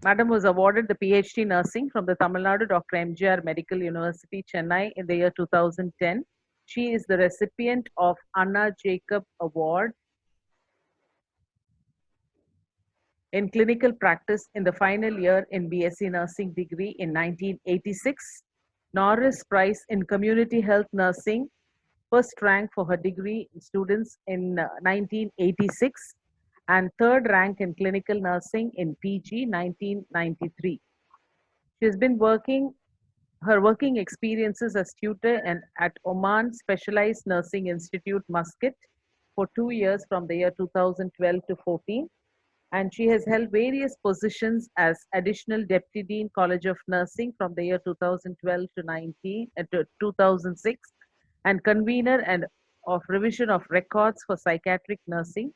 Madam was awarded the PhD Nursing from the Tamil Nadu Dr. MGR Medical University, Chennai in the year 2010. She is the recipient of Anna Jacob Award in clinical practice in the final year in BSc Nursing degree in 1986, Norris Prize in Community Health Nursing, first rank for her degree students in 1986, and third rank in clinical nursing in PG 1993. She has been working her working experiences as tutor and at Oman Specialized Nursing Institute, Muscat, for 2 years from the year 2012 to 14, and she has held various positions as additional deputy dean College of Nursing from the year 2012 to 2006, and convener and of revision of records for psychiatric nursing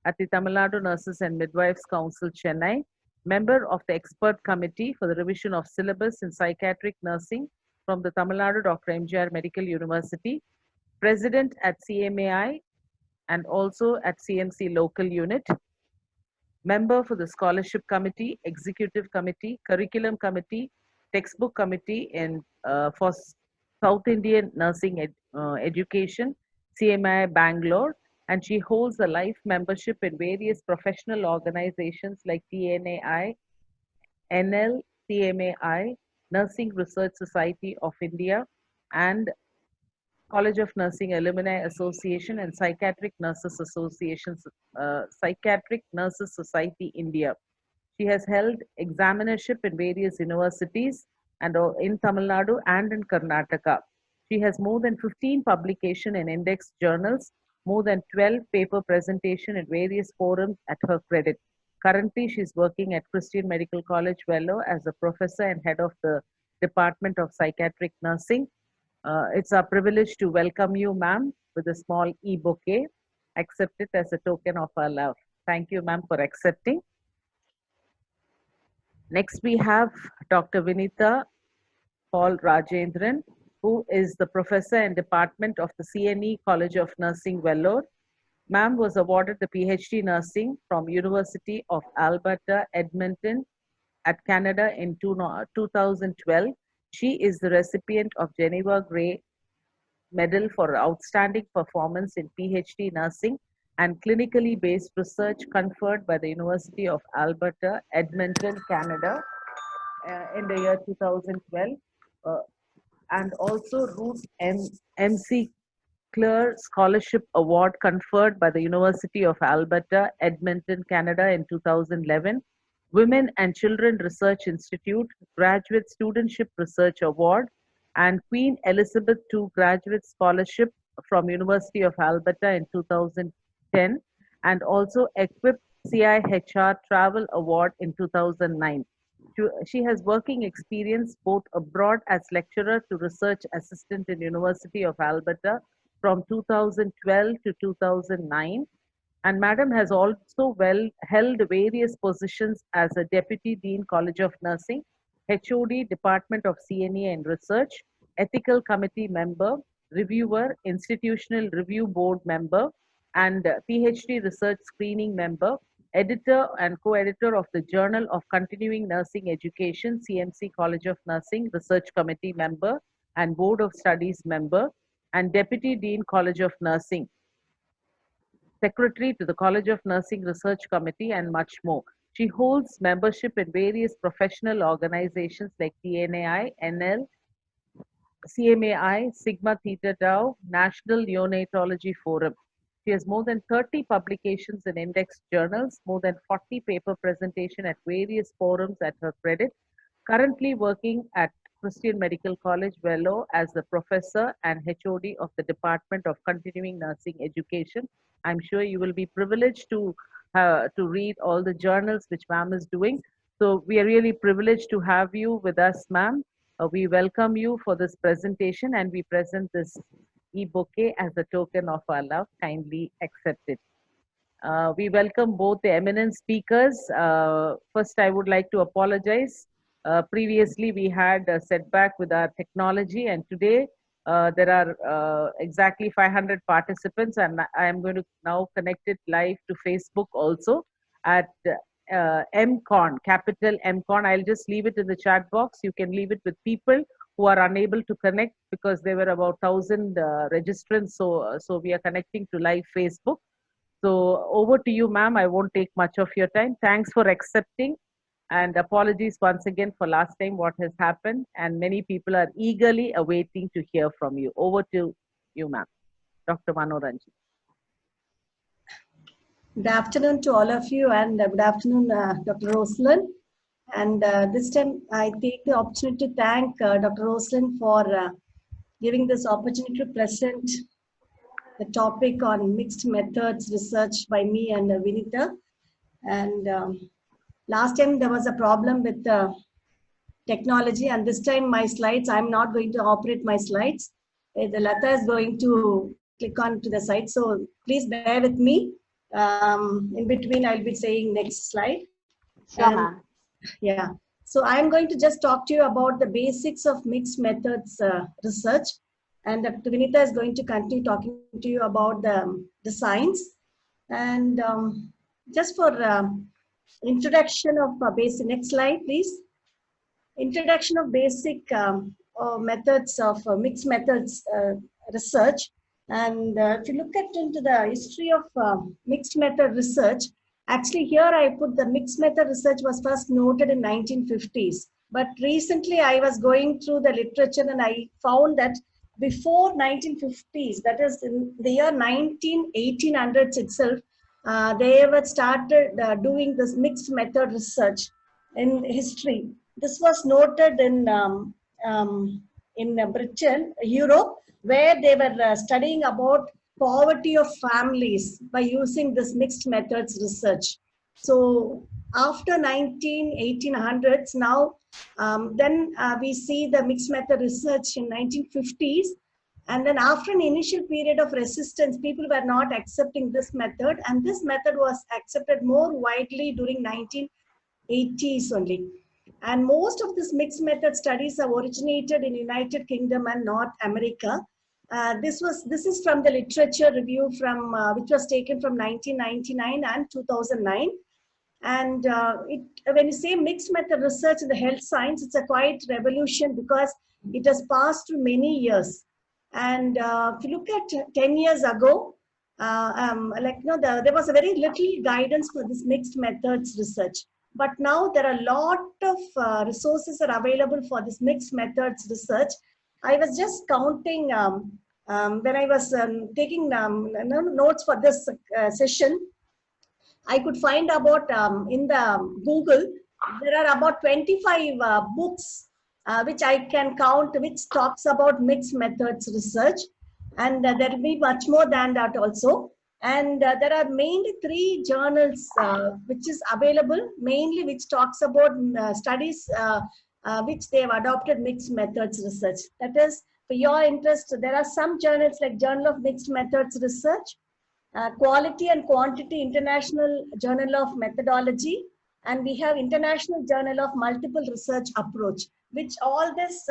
at the Tamil Nadu Nurses and Midwives Council, Chennai, member of the expert committee for the revision of syllabus in psychiatric nursing from the Tamil Nadu Dr. MGR Medical University, president at CMAI and also at CMC local unit, member for the scholarship committee, executive committee, curriculum committee, textbook committee in for South Indian Nursing Education, CMI Bangalore, and she holds a life membership in various professional organizations like TNAI, NL, CMAI, Nursing Research Society of India, and College of Nursing Alumni Association and Psychiatric Nurses Society India. She has held examinership in various universities and in Tamil Nadu and in Karnataka. She has more than 15 publication in index journals, more than 12 paper presentation at various forums at her credit. Currently, she is working at Christian Medical College, Vellore as a professor and head of the Department of Psychiatric Nursing. It's our privilege to welcome you, ma'am, with a small e-bouquet. Accept it as a token of our love. Thank you, ma'am, for accepting. Next, we have Dr. Vinita Paul Rajendran, who is the professor and department of the CNE College of Nursing, Vellore. Ma'am was awarded the PhD Nursing from University of Alberta, Edmonton, at Canada in 2012. She is the recipient of Geneva Gray Medal for Outstanding Performance in PhD Nursing and Clinically Based Research conferred by the University of Alberta, Edmonton, Canada, in the year 2012, uh, and also Ruth M.C. Clare Scholarship Award conferred by the University of Alberta, Edmonton, Canada in 2011, Women and Children Research Institute Graduate Studentship Research Award, and Queen Elizabeth II Graduate Scholarship from University of Alberta in 2010, and also Equip CIHR Travel Award in 2009. She has working experience both abroad as lecturer to research assistant in University of Alberta from 2012 to 2009, and Madam has also held various positions as a Deputy Dean College of Nursing, HOD Department of CNA and Research, Ethical Committee member, Reviewer, Institutional Review Board member, and PhD Research Screening member, editor and co-editor of the Journal of Continuing Nursing Education, CMC College of Nursing, Research Committee member and Board of Studies member, and Deputy Dean College of Nursing, Secretary to the College of Nursing Research Committee, and much more. She holds membership in various professional organizations like TNAI, NL, CMAI, Sigma Theta Tau, National Neonatology Forum. She has more than 30 publications in index journals, more than 40 paper presentation at various forums at her credit, currently working at Christian Medical College, Vellore as the professor and HOD of the Department of Continuing Nursing Education. I'm sure you will be privileged to read all the journals which ma'am is doing. So we are really privileged to have you with us, ma'am. We welcome you for this presentation and we present this e-bouquet as a token of our love. Kindly accept it. We welcome both the eminent speakers. First, I would like to apologize. Previously, we had a setback with our technology, and today there are exactly 500 participants, and I am going to now connect it live to Facebook also at MCON, capital MCON. I'll just leave it in the chat box. You can leave it with people who are unable to connect because there were about 1,000 registrants. So we are connecting to live Facebook. So over to you, ma'am. I won't take much of your time. Thanks for accepting. And apologies once again for last time what has happened. And many people are eagerly awaiting to hear from you. Over to you, ma'am. Dr. Manoranjan. Good afternoon to all of you, and good afternoon, Dr. Rosalind. And this time I take the opportunity to thank Dr. Rosalind for giving this opportunity to present the topic on mixed methods research by me and Vinita. And last time there was a problem with technology, and this time my slides, I'm not going to operate my slides. The Lata is going to click on to the site, so please bear with me. In between, I'll be saying next slide. Sure, ma'am. Yeah. So I'm going to just talk to you about the basics of mixed methods research, and Dr. Vinita is going to continue talking to you about the science. And just for introduction of basic, next slide, please. Introduction of basic methods of mixed methods research. And if you look at into the history of mixed method research, actually here I put the mixed method research was first noted in 1950s. But recently I was going through the literature and I found that before 1950s, that is in the year 1800s itself, they were started doing this mixed method research in history. This was noted in Britain, Europe, where they were studying about poverty of families by using this mixed methods research. So after 1800s now, then we see the mixed method research in 1950s. And then after an initial period of resistance, people were not accepting this method. And this method was accepted more widely during 1980s only. And most of these mixed method studies have originated in United Kingdom and North America. This is from the literature review from which was taken from 1999 and 2009. And when you say mixed method research in the health science, it's a quite revolution because it has passed through many years. And if you look at 10 years ago, there was a very little guidance for this mixed methods research. But now there are a lot of resources are available for this mixed methods research. I was just counting when I was taking notes for this session. I could find about in the Google, there are about 25 books which I can count, which talks about mixed methods research. And there will be much more than that also. And there are mainly 3 journals which is available, mainly which talks about studies which they have adopted mixed methods research. That is, for your interest, there are some journals like Journal of Mixed Methods Research, Quality and Quantity International Journal of Methodology, and we have International Journal of Multiple Research Approach, which all this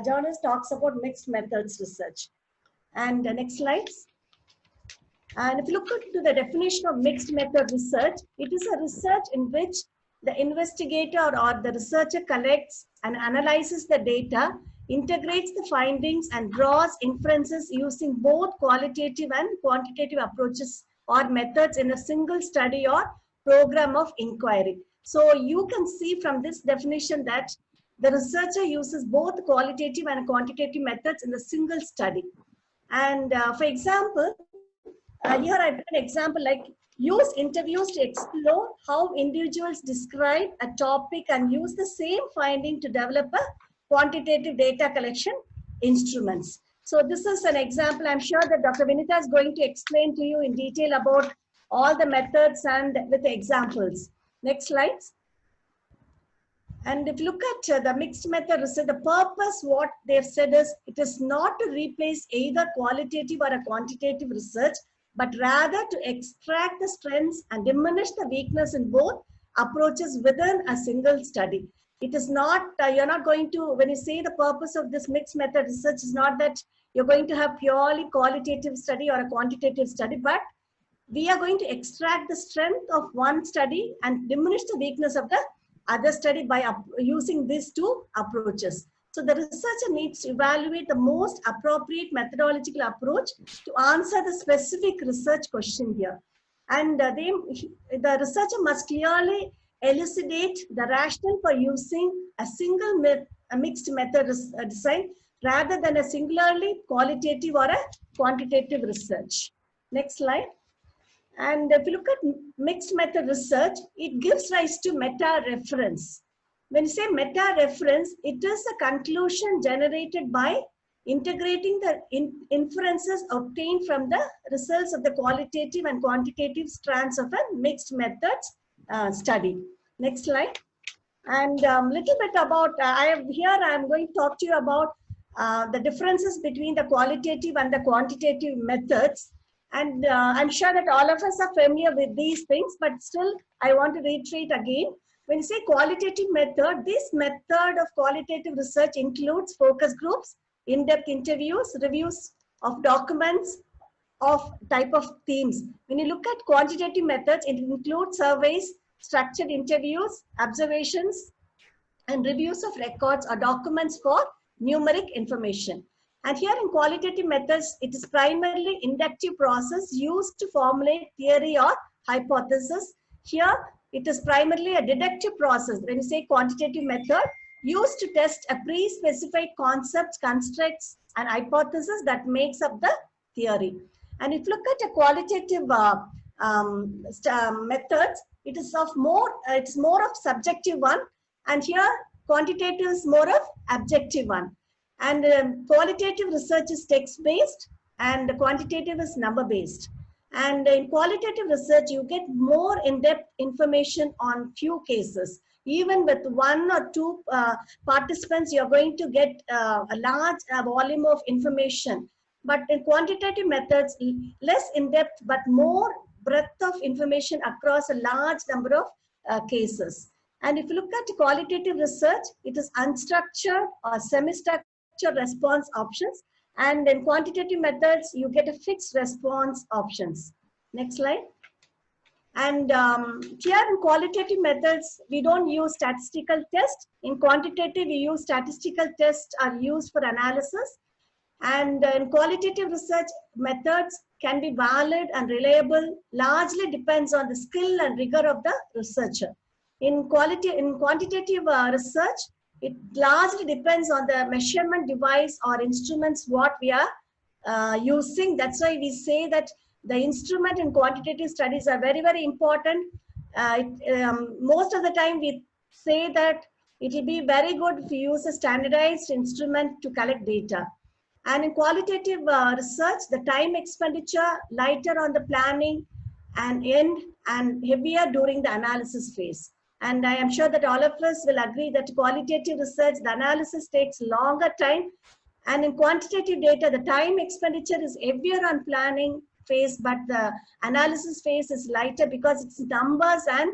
journals talks about mixed methods research. And next slides. And if you look into the definition of mixed method research, it is a research in which the investigator or the researcher collects and analyzes the data, integrates the findings, and draws inferences using both qualitative and quantitative approaches or methods in a single study or program of inquiry. So you can see from this definition that the researcher uses both qualitative and quantitative methods in a single study. And for example, here I put an example like use interviews to explore how individuals describe a topic and use the same finding to develop a quantitative data collection instruments. So this is an example. I'm sure that Dr. Vinita is going to explain to you in detail about all the methods and with the examples. Next slides. And if you look at the mixed method research, the purpose, what they've said is, it is not to replace either qualitative or a quantitative research, but rather to extract the strengths and diminish the weakness in both approaches within a single study. It is not, you're not going to, when you say the purpose of this mixed method research is not that you're going to have purely qualitative study or a quantitative study, but we are going to extract the strength of one study and diminish the weakness of the other study by using these two approaches. So the researcher needs to evaluate the most appropriate methodological approach to answer the specific research question here. And the researcher must clearly elucidate the rationale for using a single mixed method design rather than a singularly qualitative or a quantitative research. Next slide. And if you look at mixed method research, it gives rise to meta-reference. When you say meta-reference, it is a conclusion generated by integrating the inferences obtained from the results of the qualitative and quantitative strands of a mixed methods study. Next slide. And little bit about, I'm going to talk to you about the differences between the qualitative and the quantitative methods. And I'm sure that all of us are familiar with these things, but still I want to reiterate again. When you say qualitative method, this method of qualitative research includes focus groups, in-depth interviews, reviews of documents of type of themes. When you look at quantitative methods, it includes surveys, structured interviews, observations, and reviews of records or documents for numeric information. And here in qualitative methods, it is primarily inductive process used to formulate theory or hypothesis. Here, it is primarily a deductive process. When you say quantitative method, used to test a pre-specified concepts, constructs, and hypothesis that makes up the theory. And if you look at a qualitative methods, it is it's more of subjective one, and here quantitative is more of objective one. And qualitative research is text-based, and quantitative is number-based. And in qualitative research, you get more in-depth information on few cases. Even with one or two participants, you're going to get a large volume of information. But in quantitative methods, less in-depth, but more breadth of information across a large number of cases. And if you look at qualitative research, it is unstructured or semi-structured response options. And in quantitative methods, you get a fixed response options. Next slide. And here in qualitative methods, we don't use statistical tests. In quantitative, we use statistical tests are used for analysis. And in qualitative research, methods can be valid and reliable, largely depends on the skill and rigor of the researcher. In quantitative research, it largely depends on the measurement device or instruments what we are using. That's why we say that the instrument in quantitative studies are very, very important. Most of the time we say that it will be very good if you use a standardized instrument to collect data. And in qualitative research, the time expenditure lighter on the planning and heavier during the analysis phase. And I am sure that all of us will agree that qualitative research, the analysis takes longer time. And in quantitative data, the time expenditure is heavier on planning phase, but the analysis phase is lighter because it's numbers, and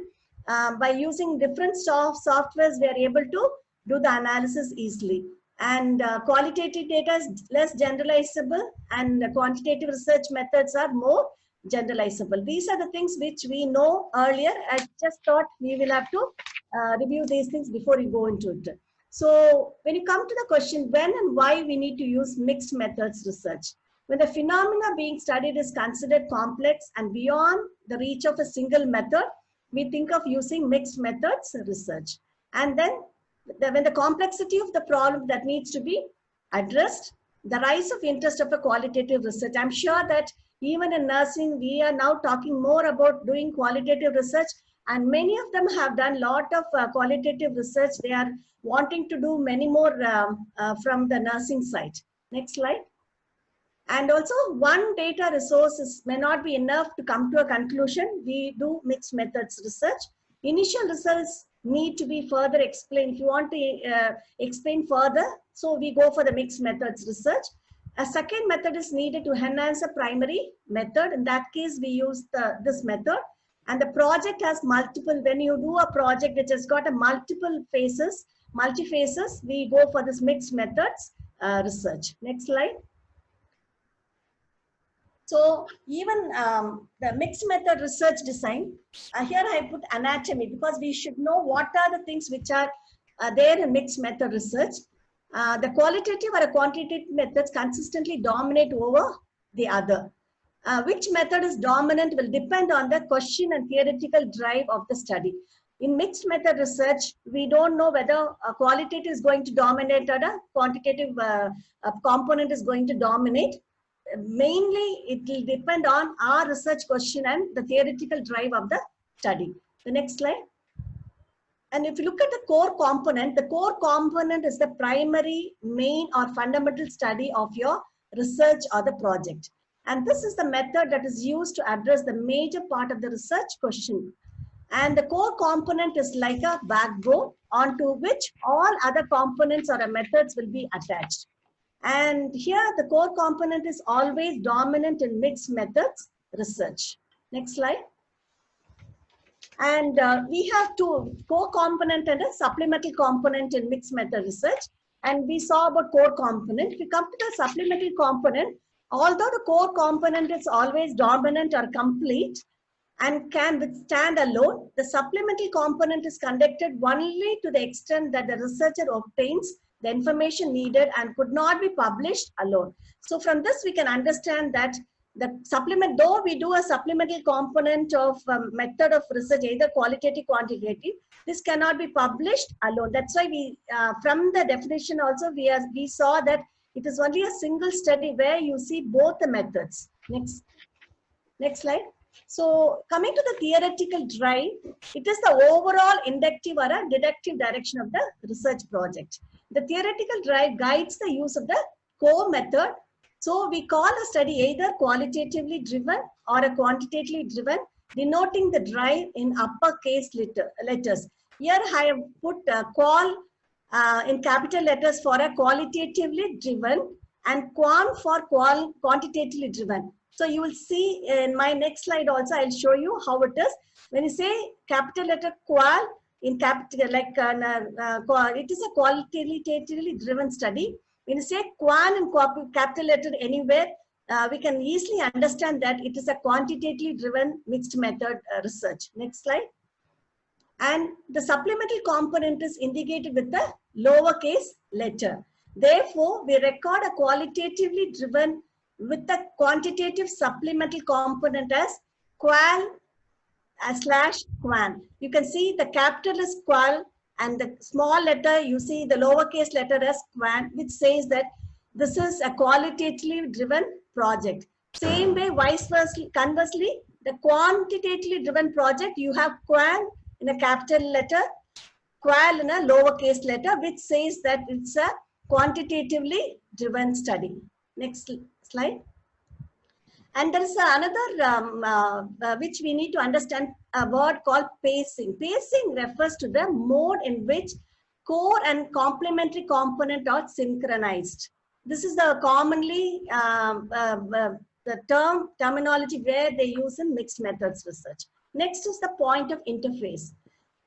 by using different softwares, we are able to do the analysis easily. And qualitative data is less generalizable, and quantitative research methods are more generalizable. These are the things which we know earlier. I just thought we will have to review these things before we go into it. So when you come to the question, when and why we need to use mixed methods research? When the phenomena being studied is considered complex and beyond the reach of a single method, we think of using mixed methods research. And then when the complexity of the problem that needs to be addressed, the rise of interest of a qualitative research. I'm sure that even in nursing, we are now talking more about doing qualitative research, and many of them have done a lot of qualitative research. They are wanting to do many more from the nursing side. Next slide. And also, one data resources may not be enough to come to a conclusion. We do mixed methods research. Initial results need to be further explained. If you want to explain further, so we go for the mixed methods research. A second method is needed to enhance a primary method. In that case, we use this method. And the project has multiple, when you do a project which has got a multiple phases, multi-phases, we go for this mixed methods research. Next slide. So even the mixed method research design, here I put anatomy because we should know what are the things which are there in mixed method research. The qualitative or quantitative methods consistently dominate over the other. Which method is dominant will depend on the question and theoretical drive of the study. In mixed method research, we don't know whether a qualitative is going to dominate or a quantitative component is going to dominate. Mainly, it will depend on our research question and the theoretical drive of the study. The next slide. And if you look at the core component is the primary, main, or fundamental study of your research or the project. And this is the method that is used to address the major part of the research question. And the core component is like a backbone onto which all other components or methods will be attached. And here the core component is always dominant in mixed methods research. Next slide. And we have two core component and a supplemental component in mixed method research. And we saw about core component. If we come to the supplemental component, although the core component is always dominant or complete and can withstand alone, the supplemental component is conducted only to the extent that the researcher obtains the information needed and could not be published alone. So from this, we can understand that the supplement, though we do a supplemental component of method of research, either qualitative, quantitative, this cannot be published alone. That's why we, from the definition also, we saw that it is only a single study where you see both the methods. Next slide. So coming to the theoretical drive, it is the overall inductive or a deductive direction of the research project. The theoretical drive guides the use of the core method. So we call a study either qualitatively driven or a quantitatively driven, denoting the drive in uppercase letters. Here I have put qual in capital letters for a qualitatively driven and quant for quantitatively driven. So you will see in my next slide also, I'll show you how it is. When you say capital letter qual in capital, like it is a qualitatively driven study. When you say quant in capital letter anywhere, we can easily understand that it is a quantitatively driven mixed method research. Next slide. And the supplemental component is indicated with the lowercase letter. Therefore, we record a qualitatively driven with the quantitative supplemental component as qual / quan. You can see the capital is qual and the small letter, you see the lowercase letter as quan, which says that this is a qualitatively driven project. Same way, vice versa, conversely, the quantitatively driven project, you have quan in a capital letter, qual in a lowercase letter, which says that it's a quantitatively driven study. Next slide. And there is another which we need to understand, a word called pacing. Pacing refers to the mode in which core and complementary component are synchronized. This is the commonly the terminology where they use in mixed methods research. Next is the point of interface.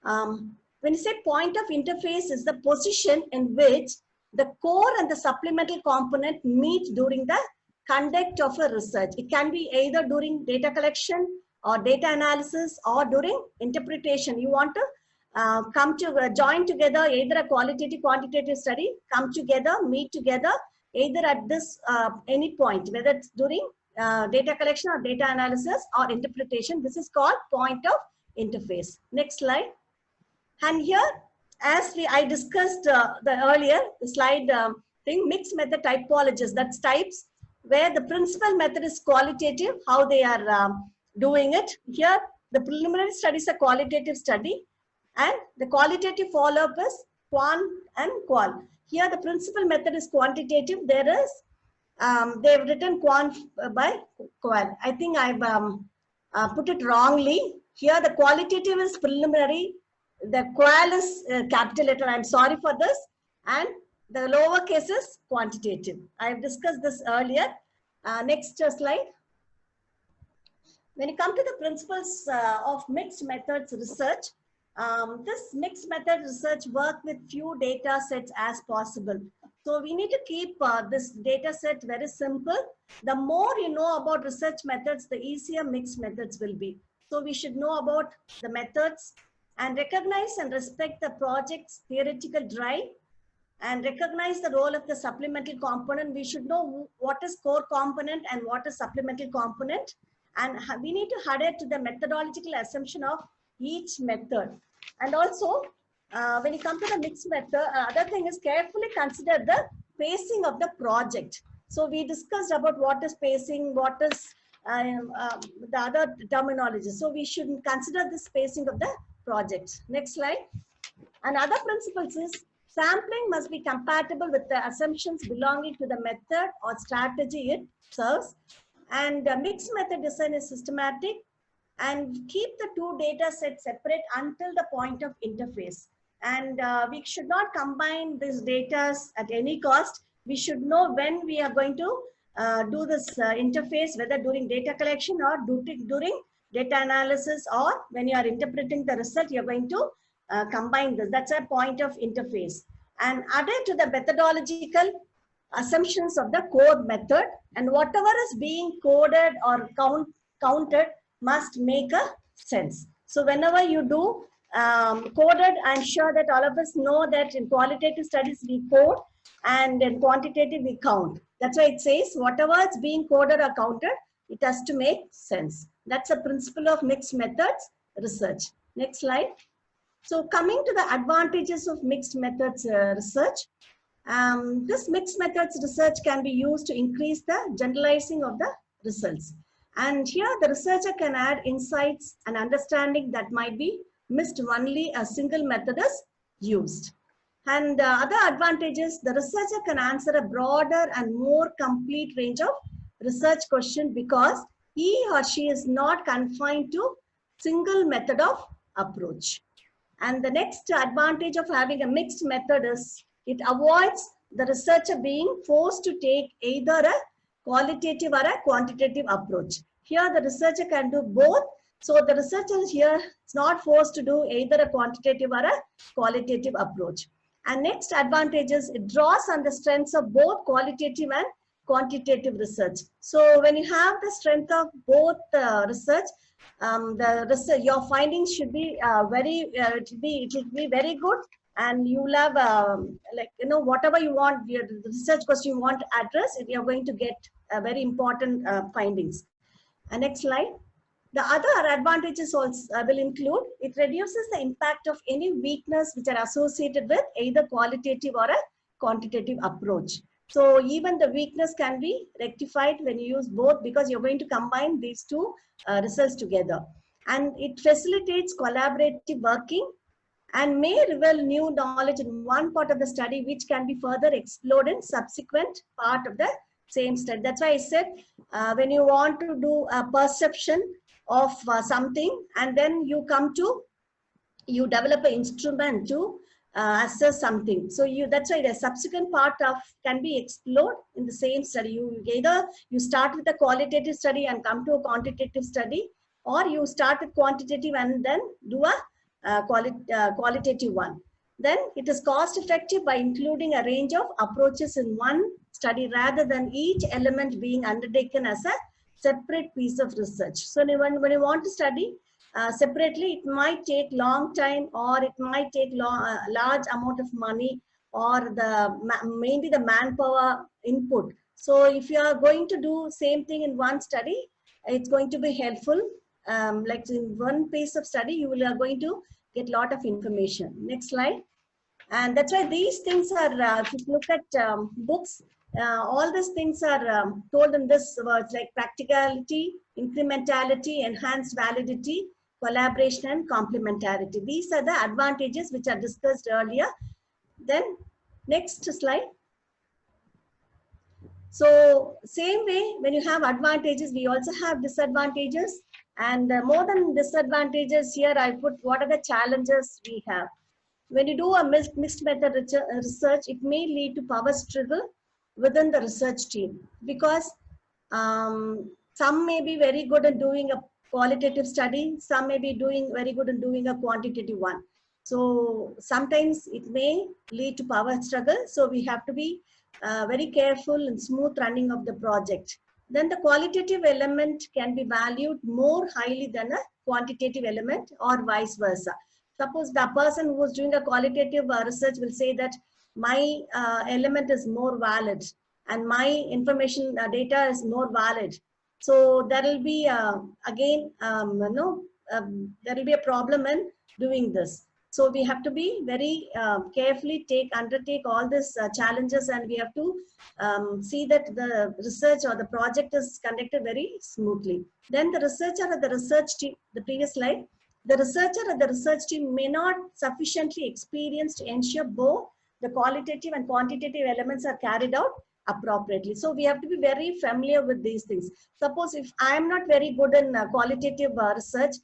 When you say point of interface is the position in which the core and the supplemental component meet during the conduct of a research. It can be either during data collection or data analysis or during interpretation. You want to join together either a qualitative, quantitative study, come together, meet together, either at this any point, whether it's during data collection or data analysis or interpretation. This is called point of interface. Next slide. And here, as I discussed the slide thing, mixed method typologies, that's types where the principal method is qualitative, how they are doing it. Here, the preliminary study is a qualitative study and the qualitative follow-up is quant and qual. Here, the principal method is quantitative. There is, they've written quant by qual. I think I've put it wrongly. Here, the qualitative is preliminary. The qual is capital letter. I'm sorry for this. And the lowercase is quantitative. I've discussed this earlier. Next slide. When you come to the principles of mixed methods research, this mixed method research work with few data sets as possible. So we need to keep this data set very simple. The more you know about research methods, the easier mixed methods will be. So we should know about the methods and recognize and respect the project's theoretical drive and recognize the role of the supplemental component. We should know what is core component and what is supplemental component. And we need to adhere to the methodological assumption of each method. And also, when you come to the mixed method, other thing is carefully consider the pacing of the project. So we discussed about what is pacing, what is the other terminology. So we should consider the spacing of the project. Next slide. And other principles is sampling must be compatible with the assumptions belonging to the method or strategy it serves. And mixed method design is systematic and keep the two data sets separate until the point of interface. And we should not combine these data at any cost. We should know when we are going to do this interface, whether during data collection or during data analysis, or when you are interpreting the result, you're going to combine this. That's a point of interface. And adhere to the methodological assumptions of the code method, and whatever is being coded or counted must make a sense. So whenever you do coded, I'm sure that all of us know that in qualitative studies we code and in quantitative we count. That's why it says whatever is being coded or counted, it has to make sense. That's a principle of mixed methods research. Next slide. So coming to the advantages of mixed methods research, this mixed methods research can be used to increase the generalizing of the results. And here the researcher can add insights and understanding that might be missed only a single method is used. And other advantages, the researcher can answer a broader and more complete range of research questions because he or she is not confined to single method of approach. And the next advantage of having a mixed method is it avoids the researcher being forced to take either a qualitative or a quantitative approach. Here the researcher can do both. So the researcher here is not forced to do either a quantitative or a qualitative approach. And next advantage is it draws on the strengths of both qualitative and quantitative research. So when you have the strength of both research, your findings should be it will be very good, and you will have whatever you want, the research question you want to address, you are going to get very important findings. And next slide. The other advantages also will include it reduces the impact of any weakness which are associated with either qualitative or a quantitative approach. So even the weakness can be rectified when you use both, because you're going to combine these two results together. And it facilitates collaborative working and may reveal new knowledge in one part of the study which can be further explored in subsequent part of the same study. That's why I said when you want to do a perception of something, and then you develop an instrument to assess something. So that's why the subsequent part of can be explored in the same study. You start with a qualitative study and come to a quantitative study, or you start with quantitative and then do a qualitative one. Then it is cost effective by including a range of approaches in one study rather than each element being undertaken as a separate piece of research. So when you want to study separately, it might take long time, or it might take large amount of money, or mainly the manpower input. So if you are going to do same thing in one study, it's going to be helpful. Like in one piece of study, you are going to get a lot of information. Next slide. And that's why these things are, if you look at books, all these things are told in this words like practicality, incrementality, enhanced validity, collaboration, and complementarity. These are the advantages which are discussed earlier. Then next slide. So same way, when you have advantages, we also have disadvantages. And more than disadvantages, here I put what are the challenges we have. When you do a mixed method research, it may lead to power struggle within the research team, because some may be very good at doing a qualitative study, some may be doing very good in doing a quantitative one. So sometimes it may lead to power struggle. So we have to be very careful and smooth running of the project. Then the qualitative element can be valued more highly than a quantitative element or vice versa. Suppose the person who is doing a qualitative research will say that my element is more valid and my information data is more valid. So there will be again, there will be a problem in doing this. So we have to be very carefully undertake all these challenges, and we have to see that the research or the project is conducted very smoothly. Then the researcher or the research team, the previous slide, the researcher or the research team may not sufficiently experienced to ensure both the qualitative and quantitative elements are carried out appropriately. So we have to be very familiar with these things. Suppose if I am not very good in qualitative research,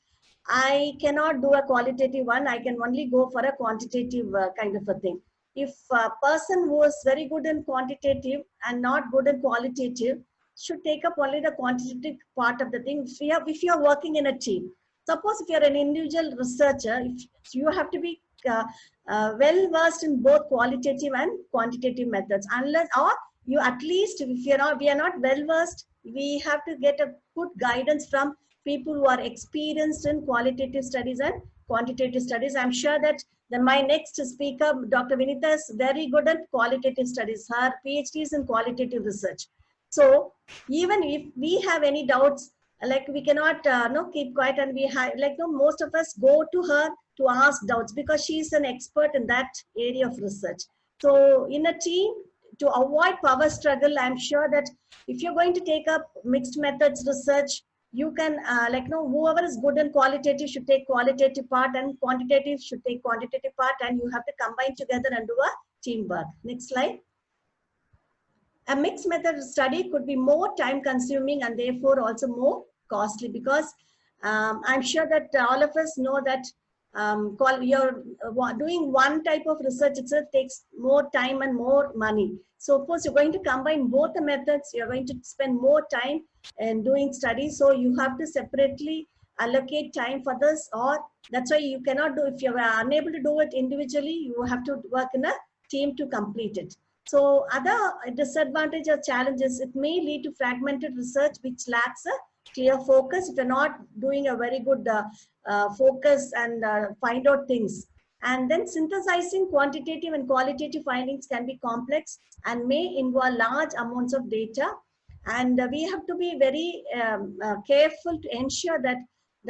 I cannot do a qualitative one. I can only go for a quantitative kind of a thing. If a person who is very good in quantitative and not good in qualitative should take up only the quantitative part of the thing. If you are working in a team, suppose if you are an individual researcher, if you have to be well versed in both qualitative and quantitative methods. Unless, or you at least, if we are not well versed, we have to get a good guidance from people who are experienced in qualitative studies and quantitative studies. I'm sure that my next speaker, Dr. Vinita, is very good at qualitative studies. Her PhD is in qualitative research. So even if we have any doubts, like we cannot keep quiet, and we have most of us go to her to ask doubts because she is an expert in that area of research. So in a team, to avoid power struggle, I'm sure that if you're going to take up mixed methods research, you can whoever is good in qualitative should take qualitative part, and quantitative should take quantitative part, and you have to combine together and do a teamwork. Next slide. A mixed method study could be more time consuming and therefore also more costly, because I'm sure that all of us know that you're doing one type of research itself takes more time and more money. So of course you're going to combine both the methods, you're going to spend more time in doing studies. So you have to separately allocate time for this, or that's why you cannot do, if you're unable to do it individually, you have to work in a team to complete it. So other disadvantages or challenges, it may lead to fragmented research which lacks a clear focus if you're not doing a very good focus and find out things. And then synthesizing quantitative and qualitative findings can be complex and may involve large amounts of data. And we have to be very careful to ensure that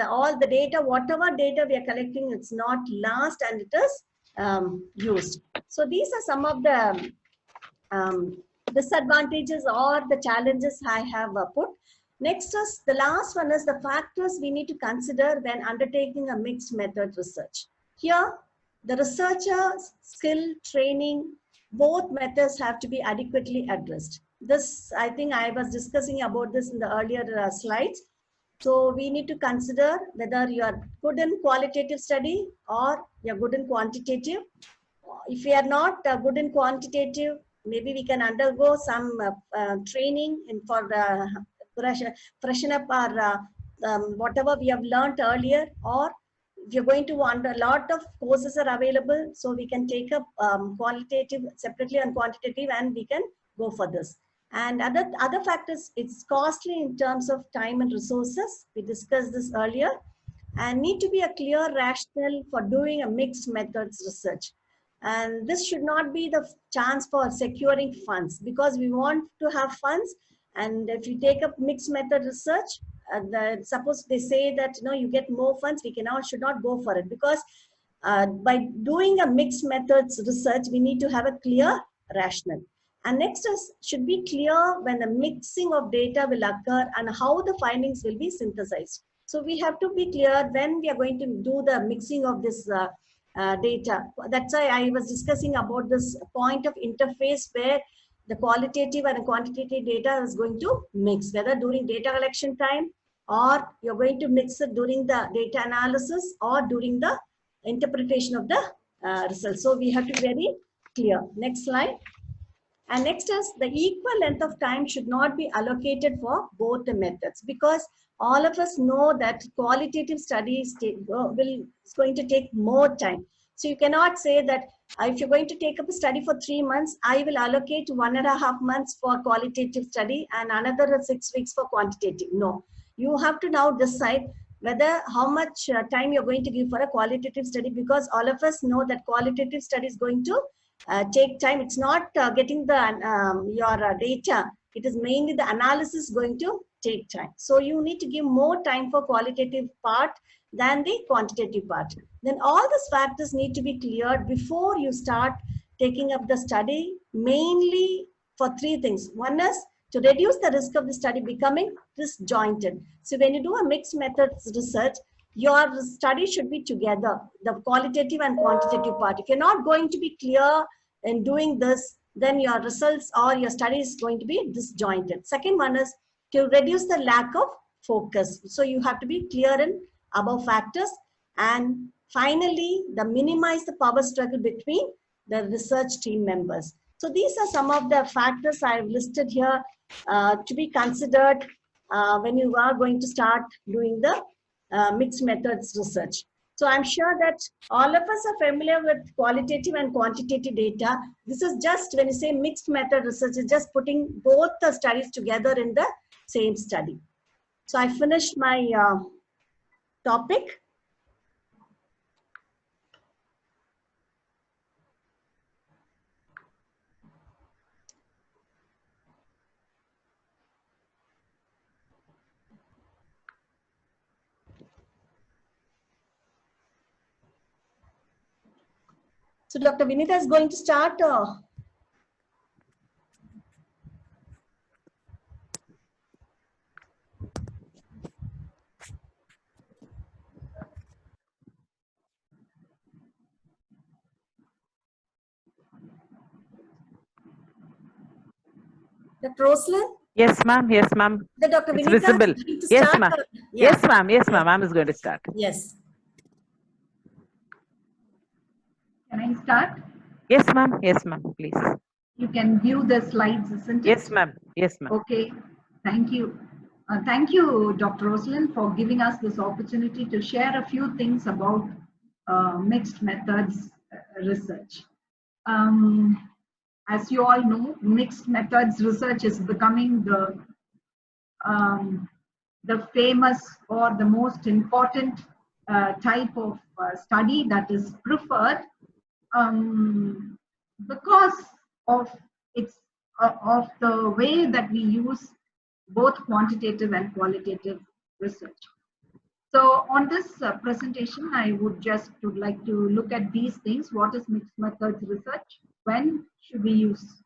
all the data, whatever data we are collecting, it's not lost and it is used. So these are some of the disadvantages or the challenges I have put. Next is the last one is the factors we need to consider when undertaking a mixed method research. Here, the researcher's skill, training, both methods have to be adequately addressed. This, I think I was discussing about this in the earlier slides. So we need to consider whether you are good in qualitative study or you're good in quantitative. If we are not good in quantitative, maybe we can undergo some training for freshen up our whatever we have learned earlier, or if you're going to a lot of courses are available, so we can take up qualitative separately and quantitative, and we can go for this. And other factors, it's costly in terms of time and resources. We discussed this earlier, and need to be a clear rationale for doing a mixed methods research. And this should not be the chance for securing funds, because we want to have funds. And if you take up mixed method research, suppose they say that you get more funds, we should not go for it, because by doing a mixed methods research, we need to have a clear rationale. And next is, should be clear when the mixing of data will occur and how the findings will be synthesized. So we have to be clear when we are going to do the mixing of this data. That's why I was discussing about this point of interface where the qualitative and quantitative data is going to mix, whether during data collection time, or you're going to mix it during the data analysis or during the interpretation of the results. So we have to be very clear. Next slide. And next is the equal length of time should not be allocated for both the methods, because all of us know that qualitative studies is going to take more time. So you cannot say that if you're going to take up a study for 3 months, I will allocate 1.5 months for qualitative study and another 6 weeks for quantitative. No, you have to now decide whether how much time you're going to give for a qualitative study, because all of us know that qualitative study is going to take time. It's not getting the your data. It is mainly the analysis going to take time. So you need to give more time for qualitative part than the quantitative part. Then all these factors need to be cleared before you start taking up the study, mainly for 3 things. One is to reduce the risk of the study becoming disjointed. So when you do a mixed methods research, your study should be together, the qualitative and quantitative part. If you're not going to be clear in doing this, then your results or your study is going to be disjointed. Second one is to reduce the lack of focus. So you have to be clear in above factors. And finally, minimize the power struggle between the research team members. So these are some of the factors I've listed here to be considered when you are going to start doing the mixed methods research. So I'm sure that all of us are familiar with qualitative and quantitative data. This is just, when you say mixed method research, it's just putting both the studies together in the same study. So I finished my topic. So Dr. Vinita is going to start. Dr. Rosalind? Yes, ma'am. Yes, ma'am. The Dr. It's Vinita visible. is going to Yes, start. ma'am. Yeah. Yes, ma'am. Yes, ma'am. Ma'am is going to start. Yes. Can I start? Yes, ma'am. Yes, ma'am. Please. You can view the slides, isn't it? Yes, ma'am. Yes, ma'am. Okay. Thank you. Thank you, Dr. Rosalind, for giving us this opportunity to share a few things about mixed methods research. As you all know, mixed methods research is becoming the famous or the most important type of study that is preferred because of its of the way that we use both quantitative and qualitative research. So on this presentation, I would like to look at these things. What is mixed methods research? When should we use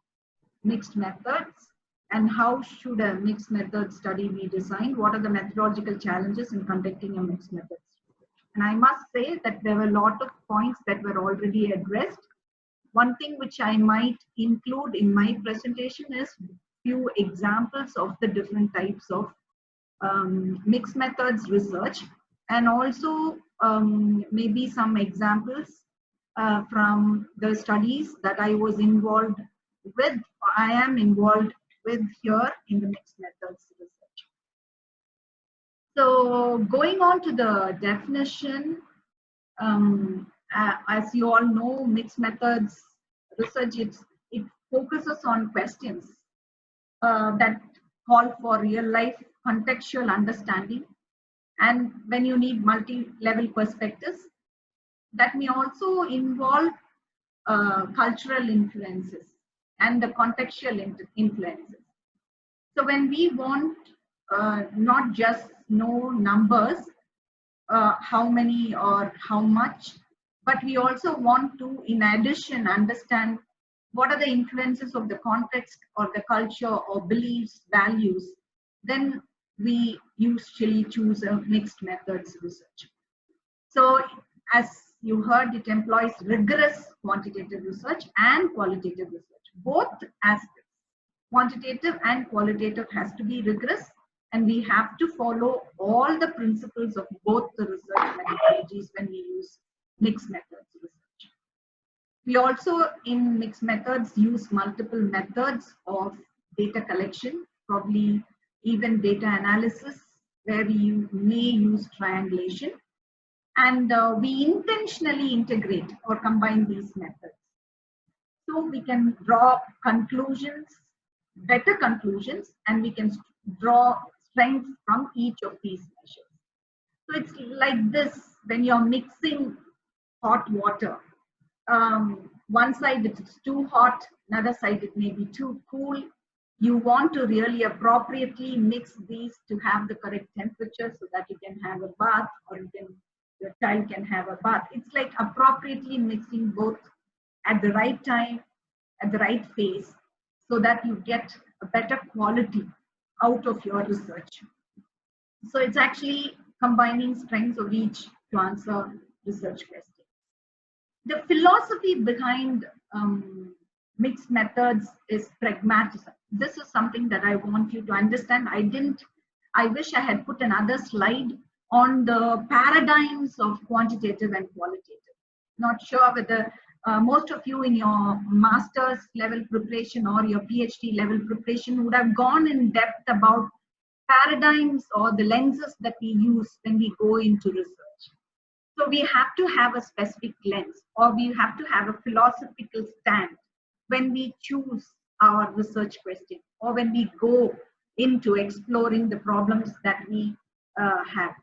mixed methods? And how should a mixed method study be designed? What are the methodological challenges in conducting a mixed methods? And I must say that there were a lot of points that were already addressed. One thing which I might include in my presentation is few examples of the different types of mixed methods research, and also maybe some examples from the studies that I was involved with, I am involved with here in the mixed methods research. So going on to the definition, as you all know, mixed methods research, it focuses on questions that call for real life contextual understanding, and when you need multi-level perspectives, that may also involve cultural influences and the contextual influences. So when we want not just know numbers, how many or how much, but we also want to, in addition, understand what are the influences of the context or the culture or beliefs, values, then we usually choose a mixed methods research. So as you heard, it employs rigorous quantitative research and qualitative research, both aspects. Quantitative and qualitative has to be rigorous, and we have to follow all the principles of both the research methodologies when we use mixed methods research. We also, in mixed methods, use multiple methods of data collection, probably even data analysis, where we may use triangulation. And we intentionally integrate or combine these methods. So we can draw conclusions, better conclusions, and we can draw strengths from each of these measures. So it's like this: when you're mixing hot water, one side it's too hot, another side it may be too cool. You want to really appropriately mix these to have the correct temperature so that you can have a bath, or your child can have a bath. It's like appropriately mixing both at the right time, at the right phase, so that you get a better quality out of your research. So it's actually combining strengths of each to answer research questions. The philosophy behind mixed methods is pragmatism. This is something that I want you to understand. I wish I had put another slide on the paradigms of quantitative and qualitative. Not sure whether most of you in your master's level preparation or your PhD level preparation would have gone in depth about paradigms or the lenses that we use when we go into research. So we have to have a specific lens, or we have to have a philosophical stand when we choose our research question, or when we go into exploring the problems that we have.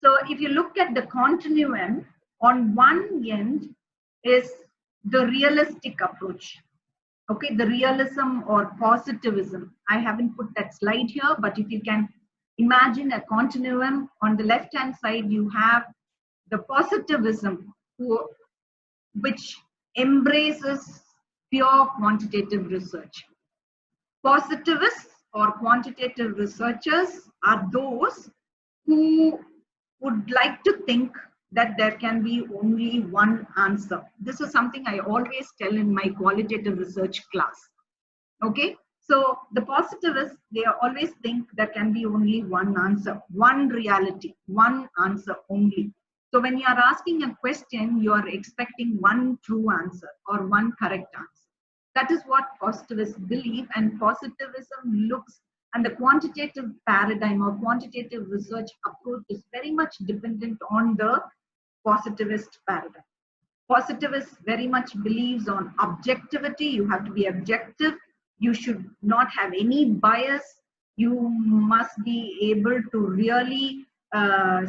So if you look at the continuum, on one end is the realistic approach. Okay, the realism or positivism. I haven't put that slide here, but if you can imagine a continuum, on the left-hand side, you have the positivism, which embraces pure quantitative research. Positivists or quantitative researchers are those who would like to think that there can be only one answer. This is something I always tell in my qualitative research class. Okay, so the positivists, they always think there can be only one answer, one reality, one answer only. So when you are asking a question, you are expecting one true answer or one correct answer. That is what positivists believe, and positivism looks, and the quantitative paradigm or quantitative research approach is very much dependent on the positivist paradigm. Positivist very much believes on objectivity. You have to be objective. You should not have any bias. You must be able to really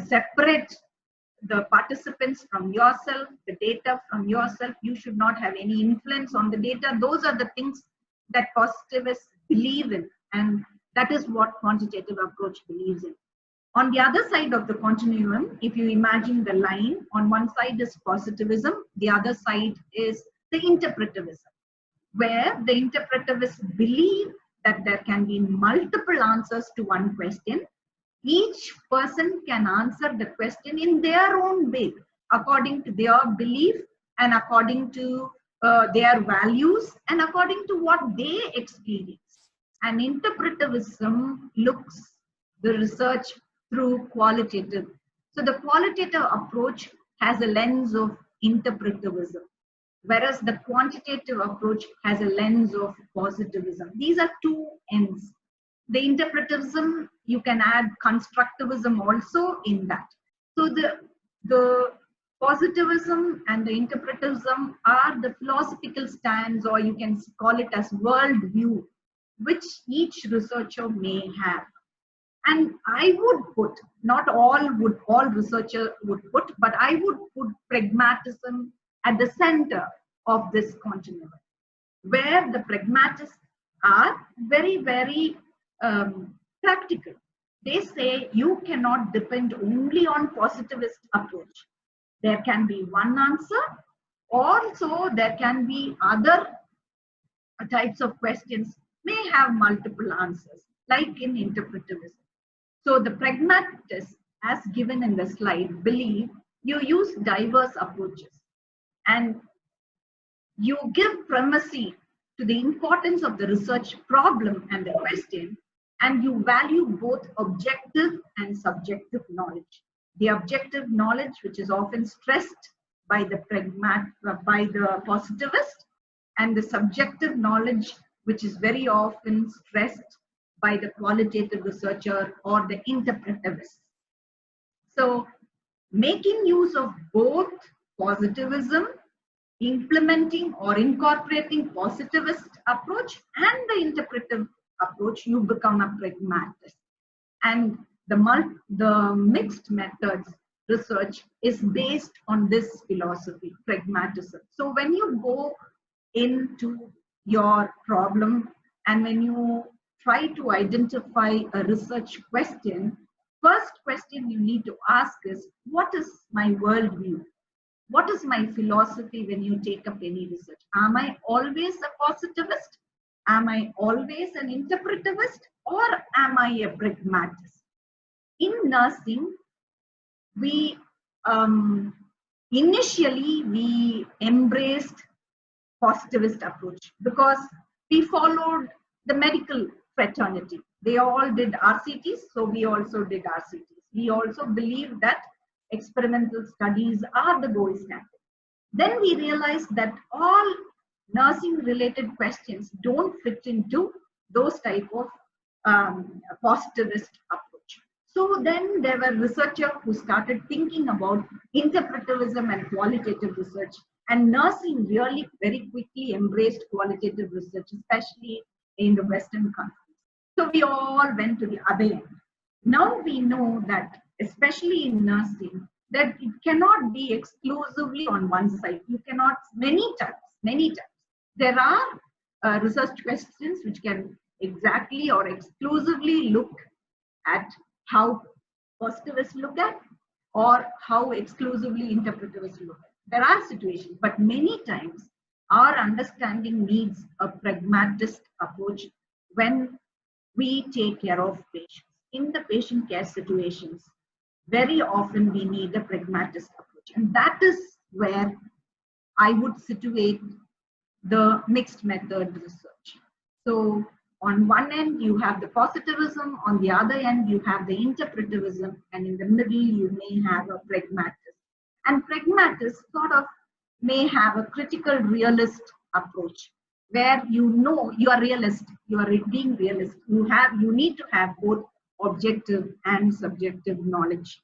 separate the participants from yourself, the data from yourself. You should not have any influence on the data. Those are the things that positivists believe in, and that is what quantitative approach believes in. On the other side of the continuum, if you imagine the line, on one side is positivism, the other side is the interpretivism, where the interpretivists believe that there can be multiple answers to one question. Each person can answer the question in their own way, according to their belief and according to their values and according to what they experience. And interpretivism looks the research through qualitative. So the qualitative approach has a lens of interpretivism, whereas the quantitative approach has a lens of positivism. These are two ends. The interpretivism, you can add constructivism also in that. So the positivism and the interpretivism are the philosophical stands, or you can call it as worldview, which each researcher may have. And I would put, not all researchers would put, but I would put pragmatism at the center of this continuum, where the pragmatists are very, very practical. They say you cannot depend only on positivist approach. There can be one answer. Also, there can be other types of questions may have multiple answers, like in interpretivism. So the pragmatists, as given in the slide, believe you use diverse approaches and you give primacy to the importance of the research problem and the question, and you value both objective and subjective knowledge. The objective knowledge, which is often stressed by the positivist, and the subjective knowledge, which is very often stressed by the qualitative researcher or the interpretivist. So making use of both positivism, implementing or incorporating positivist approach, and the interpretive approach, you become a pragmatist. And the mixed methods research is based on this philosophy, pragmatism. So when you go into your problem and when you try to identify a research question, first question you need to ask is, what is my worldview? What is my philosophy when you take up any research? Am I always a positivist? Am I always an interpretivist? Or am I a pragmatist? In nursing, we initially we embraced positivist approach because we followed the medical fraternity. They all did RCTs, so we also did RCTs. We also believed that experimental studies are the gold standard. Then we realized that all nursing related questions don't fit into those type of positivist approach. So then there were researchers who started thinking about interpretivism and qualitative research, and nursing really very quickly embraced qualitative research, especially in the Western countries. So we all went to the other end. Now we know that, especially in nursing, that it cannot be exclusively on one side. You cannot, many times, there are research questions which can exactly or exclusively look at how positivists look at or how exclusively interpretivists look at. There are situations, but many times our understanding needs a pragmatist approach when we take care of patients. In the patient care situations, very often we need a pragmatist approach. And that is where I would situate the mixed method research. So on one end, you have the positivism, on the other end, you have the interpretivism, and in the middle, you may have a pragmatist. And pragmatists sort of may have a critical realist approach, where you know you are realist, you are being realist. You need to have both objective and subjective knowledge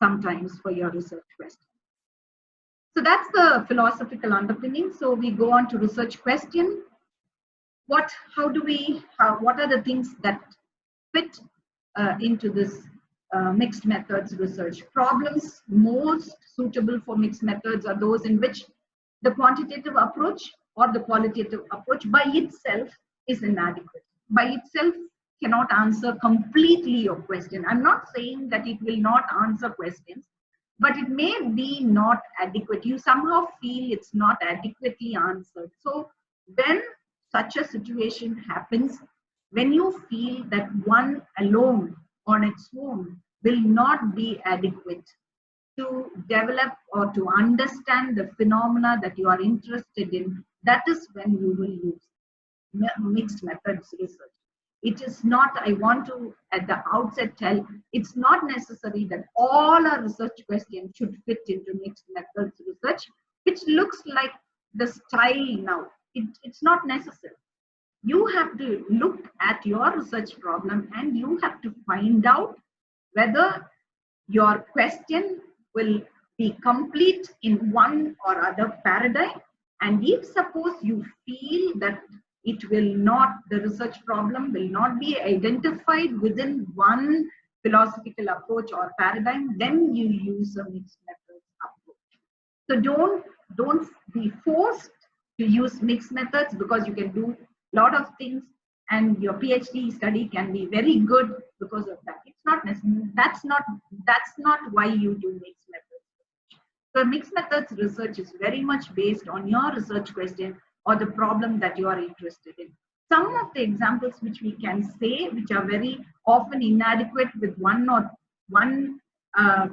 sometimes for your research question. So that's the philosophical underpinning. So we go on to research question. What are the things that fit into this mixed methods research? Problems most suitable for mixed methods are those in which the quantitative approach or the qualitative approach by itself is inadequate. By itself cannot answer completely your question. I'm not saying that it will not answer questions, but it may be not adequate. You somehow feel it's not adequately answered. So when such a situation happens, when you feel that one alone on its own will not be adequate to develop or to understand the phenomena that you are interested in, that is when you will use mixed methods research. It is not, I want to at the outset tell, it's not necessary that all our research questions should fit into mixed methods research, which looks like the style now. It's not necessary. You have to look at your research problem and you have to find out whether your question will be complete in one or other paradigm. And if suppose you feel that it will not, the research problem will not be identified within one philosophical approach or paradigm, then you use a mixed methods approach. So don't be forced to use mixed methods, because you can do a lot of things and your PhD study can be very good because of that. It's not necessary. That's not why you do mixed methods. So mixed methods research is very much based on your research question or the problem that you are interested in. Some of the examples which we can say, which are very often inadequate with one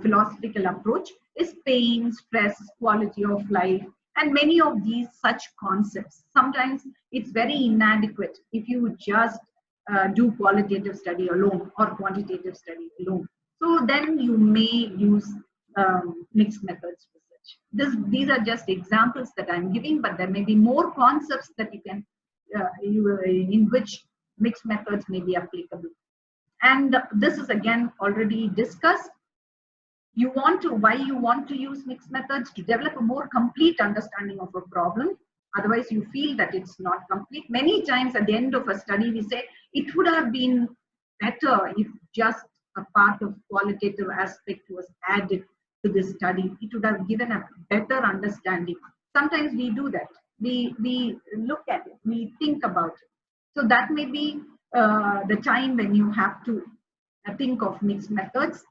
philosophical approach, is pain, stress, quality of life, and many of these such concepts. Sometimes it's very inadequate if you just do qualitative study alone or quantitative study alone. So then you may use mixed methods research. These are just examples that I'm giving, but there may be more concepts that you can, in which mixed methods may be applicable. And this is again already discussed. why you want to use mixed methods? To develop a more complete understanding of a problem. Otherwise, you feel that it's not complete. Many times at the end of a study, we say it would have been better if just a part of qualitative aspect was added to this study. It would have given a better understanding. Sometimes we do that. We look at it, we think about it. So that may be the time when you have to think of mixed methods.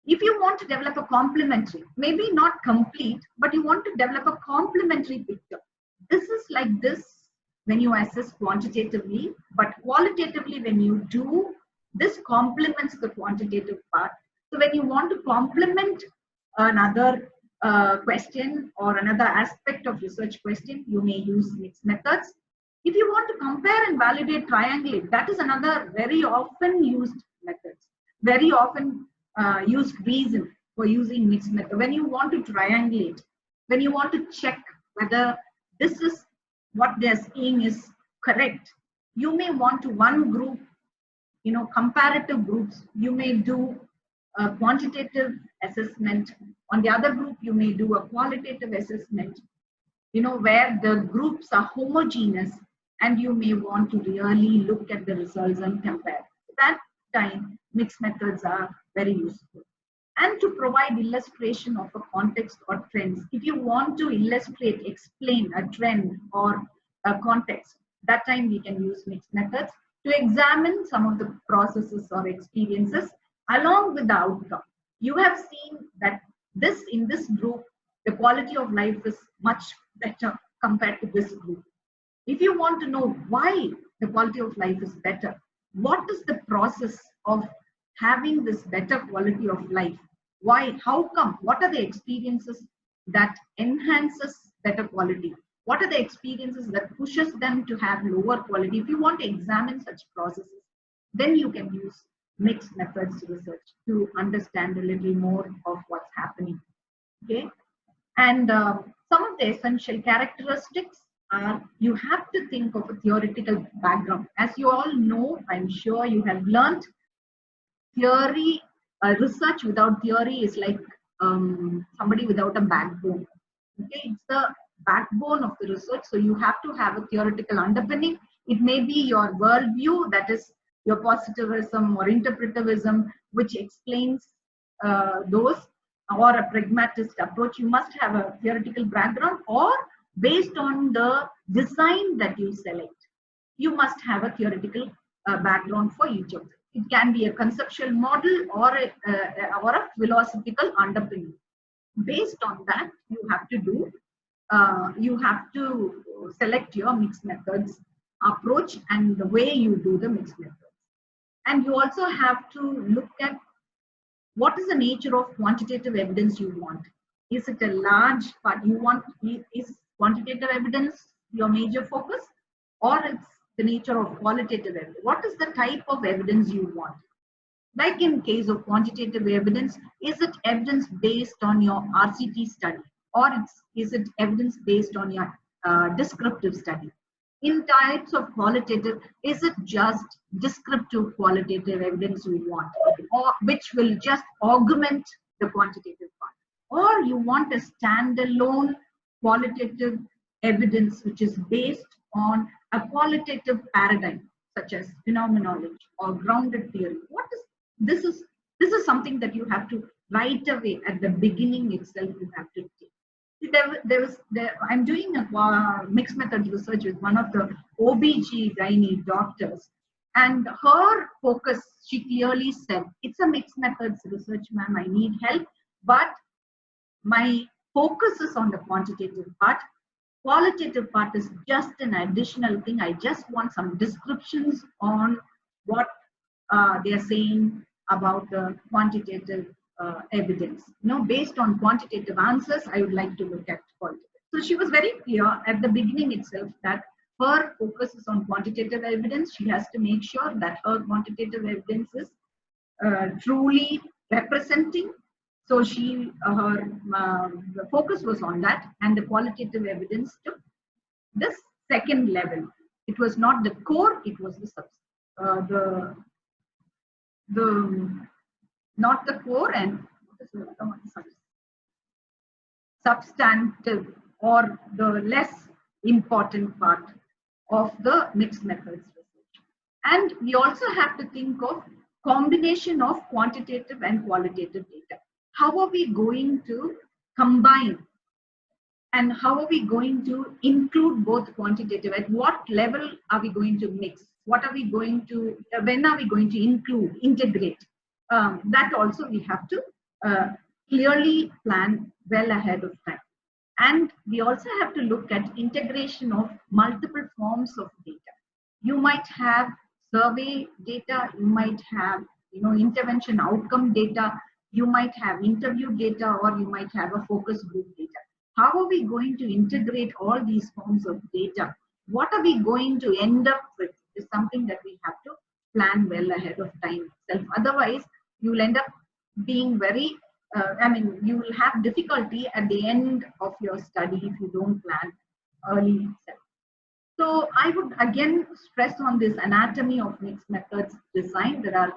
If you want to develop a complementary, maybe not complete, but you want to develop a complementary picture. This is like this when you assess quantitatively, but qualitatively when you do, this complements the quantitative part. So when you want to complement another question or another aspect of research question, you may use mixed methods. If you want to compare and validate, triangulate, that is another very often used methods. Very often used reason for using mixed method. When you want to triangulate, when you want to check whether this is what they're saying is correct, you may want to one group, comparative groups, you may do a quantitative assessment. On the other group, you may do a qualitative assessment, where the groups are homogeneous, and you may want to really look at the results and compare. That time, mixed methods are very useful. And to provide illustration of a context or trends, if you want to illustrate, explain a trend or a context, that time we can use mixed methods to examine some of the processes or experiences along with the outcome. You have seen that in this group, the quality of life is much better compared to this group. If you want to know why the quality of life is better, what is the process of having this better quality of life? Why? How come? What are the experiences that enhances better quality? What are the experiences that pushes them to have lower quality? If you want to examine such processes, then you can use mixed methods research to understand a little more of what's happening. Okay, and some of the essential characteristics are, you have to think of a theoretical background. As you all know, I'm sure you have learned, theory, research without theory is like somebody without a backbone. Okay, it's the backbone of the research. So you have to have a theoretical underpinning. It may be your worldview, that is your positivism or interpretivism, which explains those, or a pragmatist approach. You must have a theoretical background, or based on the design that you select, you must have a theoretical background for each of them. It can be a conceptual model or a philosophical underpinning. Based on that, you have to select your mixed methods approach and the way you do the mixed methods. And you also have to look at what is the nature of quantitative evidence you want. Is it a large part you want? Is quantitative evidence your major focus, or it's the nature of qualitative evidence? What is the type of evidence you want? Like in case of quantitative evidence, is it evidence based on your RCT study, or is it evidence based on your descriptive study? In types of qualitative, is it just descriptive qualitative evidence you want, or which will just augment the quantitative part? Or you want a standalone qualitative evidence which is based on a qualitative paradigm, such as phenomenology or grounded theory. This is something that you have to right away at the beginning itself you have to take. I'm doing a mixed method research with one of the OB/GYN doctors, and her focus, she clearly said, it's a mixed methods research, ma'am, I need help, but my focus is on the quantitative part. Qualitative part is just an additional thing. I just want some descriptions on what they are saying about the quantitative evidence. Based on quantitative answers, I would like to look at qualitative. So she was very clear at the beginning itself that her focus is on quantitative evidence. She has to make sure that her quantitative evidence is truly representing. So her focus was on that, and the qualitative evidence took this second level. It was not the core; it was not the core, and substantive or the less important part of the mixed methods research. And we also have to think of combination of quantitative and qualitative data. How are we going to combine, and how are we going to include both quantitative? At what level are we going to mix? What are we going to, when are we going to include, integrate? That also we have to clearly plan well ahead of time. And we also have to look at integration of multiple forms of data. You might have survey data, you might have intervention outcome data, you might have interview data, or you might have a focus group data. How are we going to integrate all these forms of data? What are we going to end up with is something that we have to plan well ahead of time itself. Otherwise, you will end up being very, you will have difficulty at the end of your study if you don't plan early itself. So I would again stress on this anatomy of mixed methods design. There are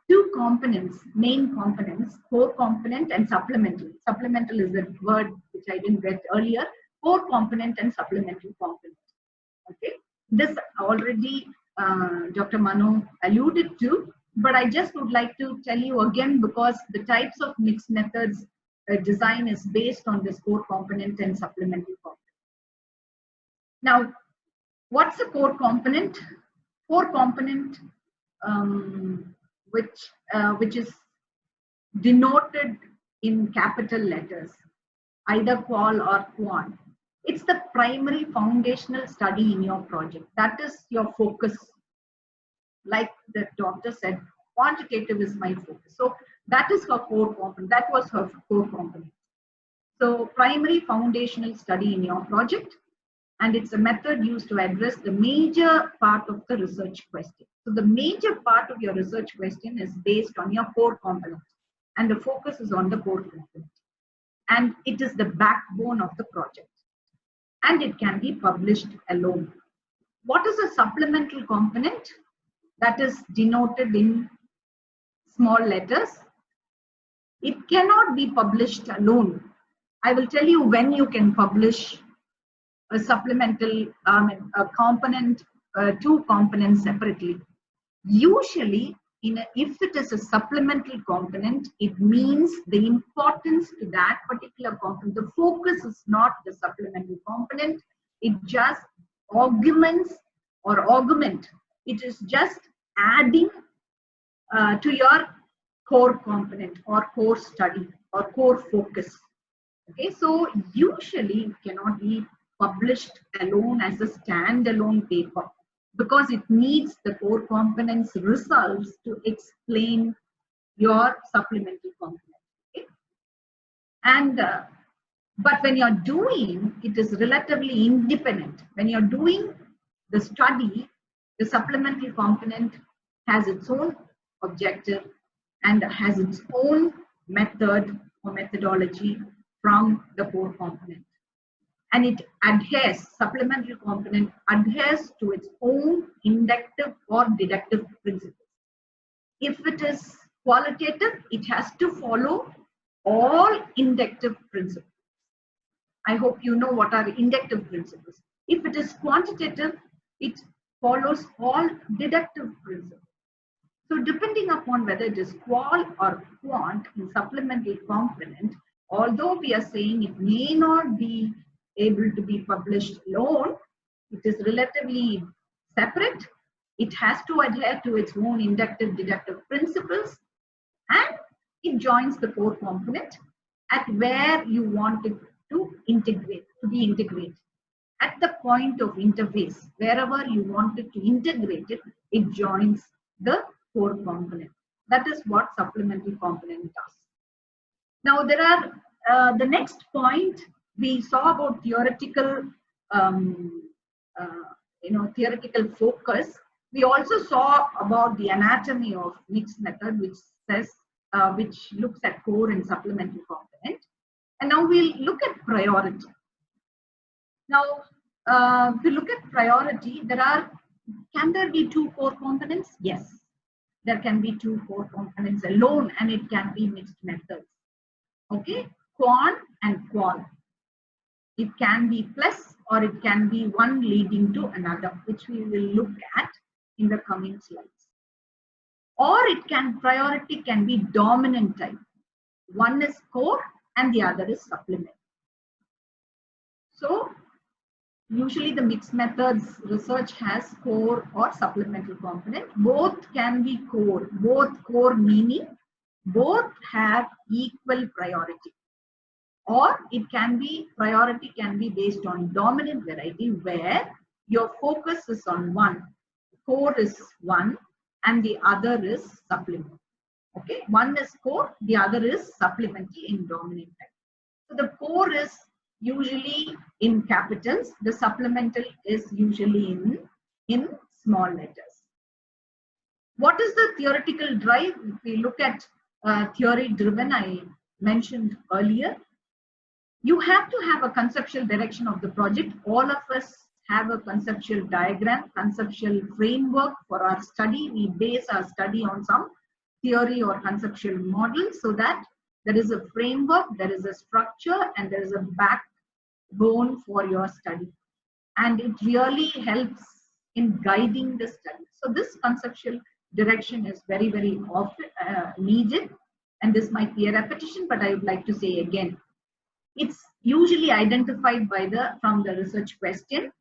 two components, main components, core component and supplemental. Supplemental is a word which I didn't get earlier. Core component and supplemental component. Okay, this already Dr. Manu alluded to, but I just would like to tell you again, because the types of mixed methods design is based on this core component and supplemental component. Now, what's a core component? Core component, which is denoted in capital letters, either qual or quant. It's the primary foundational study in your project. That is your focus. Like the doctor said, quantitative is my focus. So that is her core component. That was her core component. So primary foundational study in your project, and it's a method used to address the major part of the research question. So the major part of your research question is based on your core component, and the focus is on the core component. And it is the backbone of the project. And it can be published alone. What is a supplemental component? That is denoted in small letters. It cannot be published alone. I will tell you when you can publish a supplemental, a component, two components separately. Usually, if it is a supplemental component, it means the importance to that particular component. The focus is not the supplemental component. It just augments or augment. It is just adding to your core component or core study or core focus. Okay, so usually it cannot be published alone as a standalone paper, because it needs the core components results to explain your supplemental component. Okay? And but when you're doing, it is relatively independent. When you're doing the study, the supplemental component has its own objective and has its own method or methodology from the core component. And it adheres, supplemental component adheres to its own inductive or deductive principles. If it is qualitative, it has to follow all inductive principles. I hope you know what are inductive principles. If it is quantitative, it follows all deductive principles. So depending upon whether it is qual or quant in supplemental component, although we are saying it may not be able to be published alone, it is relatively separate. It has to adhere to its own inductive deductive principles, and it joins the core component at where you want it to integrate, to be integrated. At the point of interface, wherever you want it to integrate it, it joins the core component. That is what supplemental component does. Now there are the next point we saw about theoretical, theoretical focus. We also saw about the anatomy of mixed method, which says, which looks at core and supplemental component. And now we'll look at priority. Now, if we look at priority, can there be two core components? Yes. there can be 2 core components alone, and it can be mixed methods. Okay, quant and qual. It can be plus or it can be one leading to another, which we will look at in the coming slides. Or it can, priority can be dominant type. One is core and the other is supplement. So usually the mixed methods research has core or supplemental component. Both can be core. Both core meaning both have equal priority. Or it can be, priority can be based on dominant variety where your focus is on one. Core is one and the other is supplement. Okay, one is core, the other is supplementary in dominant type. So the core is usually in capitals, the supplemental is usually in small letters. What is the theoretical drive? If we look at theory driven, I mentioned earlier, you have to have a conceptual direction of the project. All of us have a conceptual diagram, conceptual framework for our study. We base our study on some theory or conceptual model so that there is a framework, there is a structure, and there is a backbone for your study. And it really helps in guiding the study. So this conceptual direction is very, very often needed. And this might be a repetition, but I would like to say again, it's usually identified by from the research question.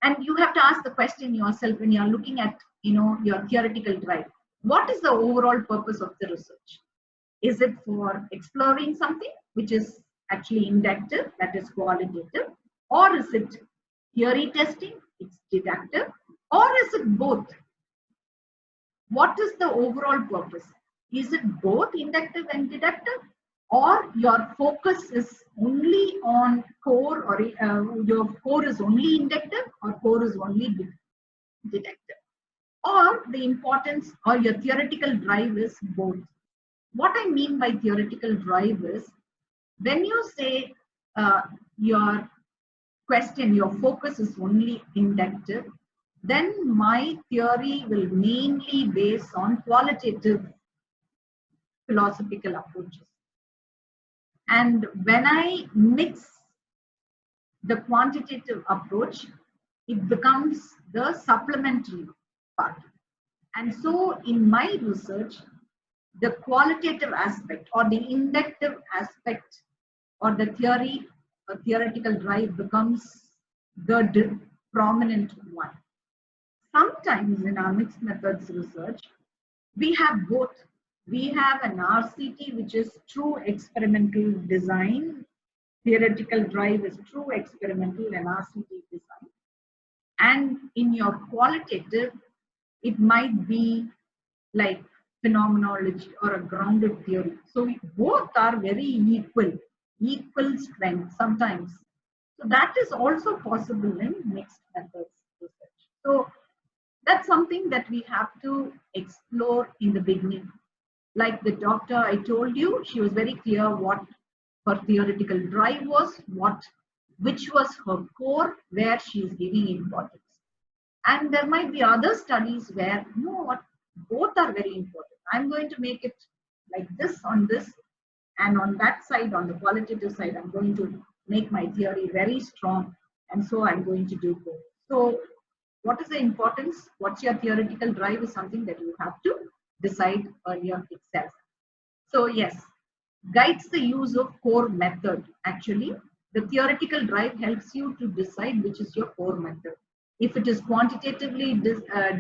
And you have to ask the question yourself when you're looking at, your theoretical drive. What is the overall purpose of the research? Is it for exploring something which is actually inductive, that is qualitative? Or is it theory testing, it's deductive? Or is it both? What is the overall purpose? Is it both inductive and deductive? Or your focus is only on core, or your core is only inductive, or core is only deductive? Or the importance or your theoretical drive is both. What I mean by theoretical drive is, when you say your question, your focus is only inductive, then my theory will mainly base on qualitative philosophical approaches. And when I mix the quantitative approach, it becomes the supplementary part. And so in my research, the qualitative aspect or the inductive aspect or the theory or theoretical drive becomes the prominent one. Sometimes in our mixed methods research, we have both. We have an RCT, which is true experimental design. Theoretical drive is true experimental and RCT design. And in your qualitative, it might be like phenomenology or a grounded theory. So both are very equal strength sometimes. So that is also possible in mixed methods research. So that's something that we have to explore in the beginning. Like the doctor I told you, she was very clear what her theoretical drive was, which was her core, where she is giving importance. And there might be other studies where, both are very important. I'm going to make it like this on this, and on that side, on the qualitative side, I'm going to make my theory very strong. And so I'm going to do both. So what is the importance? What's your theoretical drive is something that you have to decide earlier itself. So yes, guides the use of core method. Actually, the theoretical drive helps you to decide which is your core method. If it is quantitatively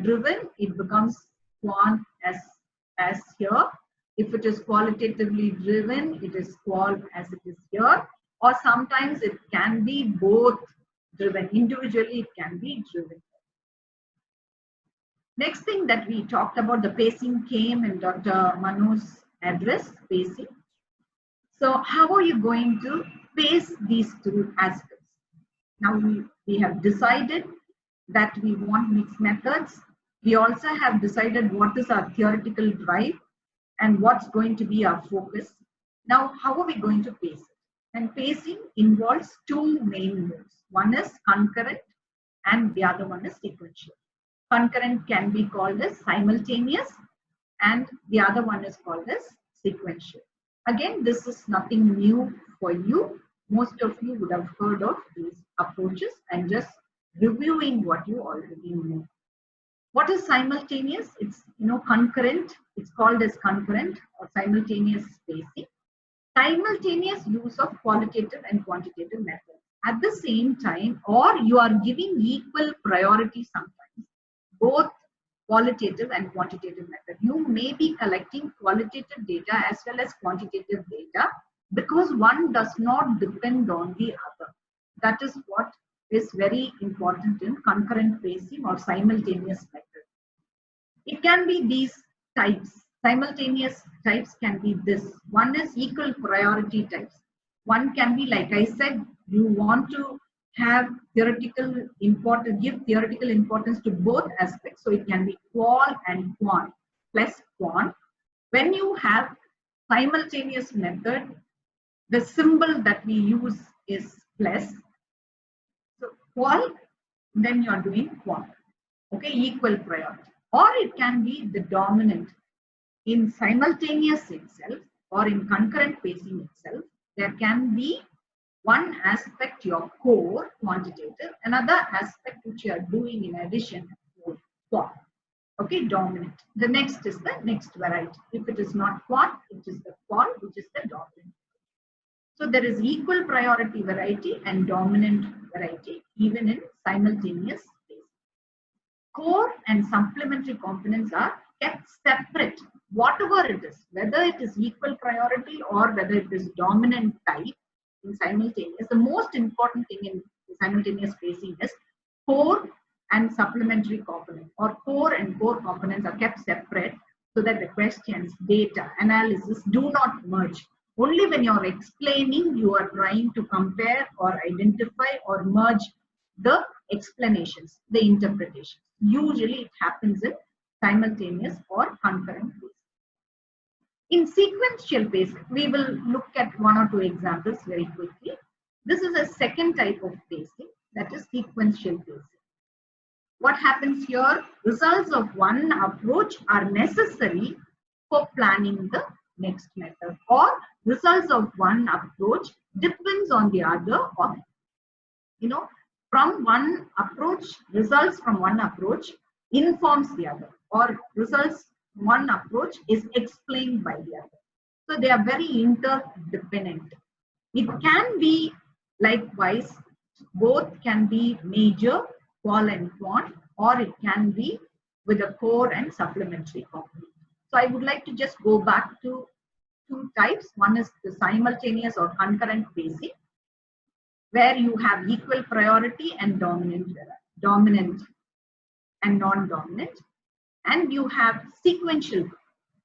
driven, it becomes quant as here. If it is qualitatively driven, it is qual as it is here. Or sometimes it can be both driven. Individually, it can be driven. Next thing that we talked about, the pacing came in Dr. Manu's address, pacing. So how are you going to pace these two aspects? Now we have decided that we want mixed methods. We also have decided what is our theoretical drive and what's going to be our focus. Now, how are we going to pace it? And pacing involves two main modes. One is concurrent and the other one is sequential. Concurrent can be called as simultaneous, and the other one is called as sequential. Again, this is nothing new for you. Most of you would have heard of these approaches and just reviewing what you already know. What is simultaneous? It's concurrent. It's called as concurrent or simultaneous spacing. Simultaneous use of qualitative and quantitative methods at the same time, or you are giving equal priority sometimes, both qualitative and quantitative method. You may be collecting qualitative data as well as quantitative data because one does not depend on the other. That is what is very important in concurrent spacing or simultaneous method. It can be these types. Simultaneous types can be this. One is equal priority types. One can be, like I said, you want to have theoretical importance, give theoretical importance to both aspects. So it can be qual and quant plus quant. When you have simultaneous method, the symbol that we use is plus. So qual, then you are doing quant. Okay, equal priority. Or it can be the dominant. In simultaneous itself or in concurrent spacing itself, there can be one aspect your core, quantitative, another aspect which you are doing in addition, quant. Okay, dominant. The next is the next variety. If it is not quant, it is the qual, which is the dominant. So there is equal priority variety and dominant variety even in simultaneous spacing. Core and supplementary components are kept separate. Whatever it is, whether it is equal priority or whether it is dominant type in simultaneous, the most important thing in simultaneous spacing is core and supplementary component, or core and core components are kept separate so that the questions, data, analysis do not merge. Only when you are explaining, you are trying to compare or identify or merge the explanations, the interpretations. Usually it happens in simultaneous or concurrent spacing. In sequential spacing, we will look at one or two examples very quickly. This is a second type of spacing, that is sequential spacing. What happens here? Results of one approach are necessary for planning the next method, or results of one approach depends on the other, or from one approach, results from one approach informs the other, or results one approach is explained by the other. So they are very interdependent. It can be likewise, both can be major, qual and quant, or it can be with a core and supplementary component. So I would like to just go back to two types. One is the simultaneous or concurrent spacing, where you have equal priority and dominant and non-dominant. And you have sequential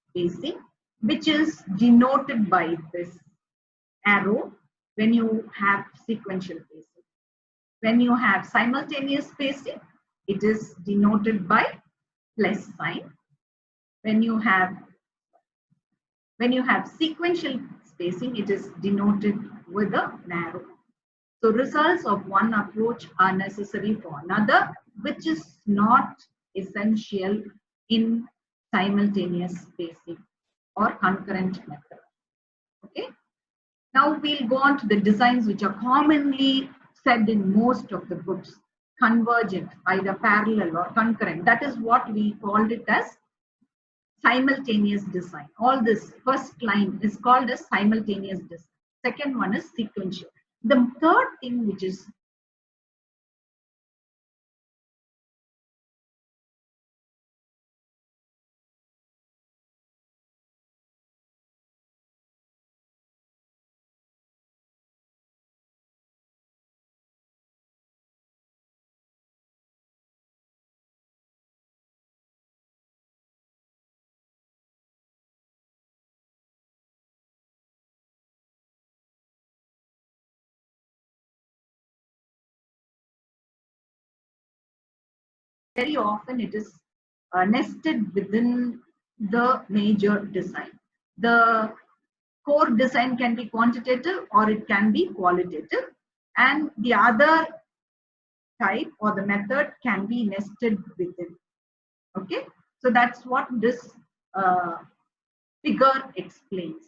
spacing, which is denoted by this arrow when you have sequential spacing. When you have simultaneous spacing, it is denoted by plus sign. When you have sequential spacing, it is denoted with an arrow. So results of one approach are necessary for another, which is not essential in simultaneous spacing or concurrent method. Okay. Now we'll go on to the designs which are commonly said in most of the books. Convergent, either parallel or concurrent. That is what we called it as simultaneous design. All this first line is called as simultaneous design. Second one is sequential. The third thing which is very often it is nested within the major design. The core design can be quantitative or it can be qualitative, and the other type or the method can be nested within. Okay, so that's what this figure explains.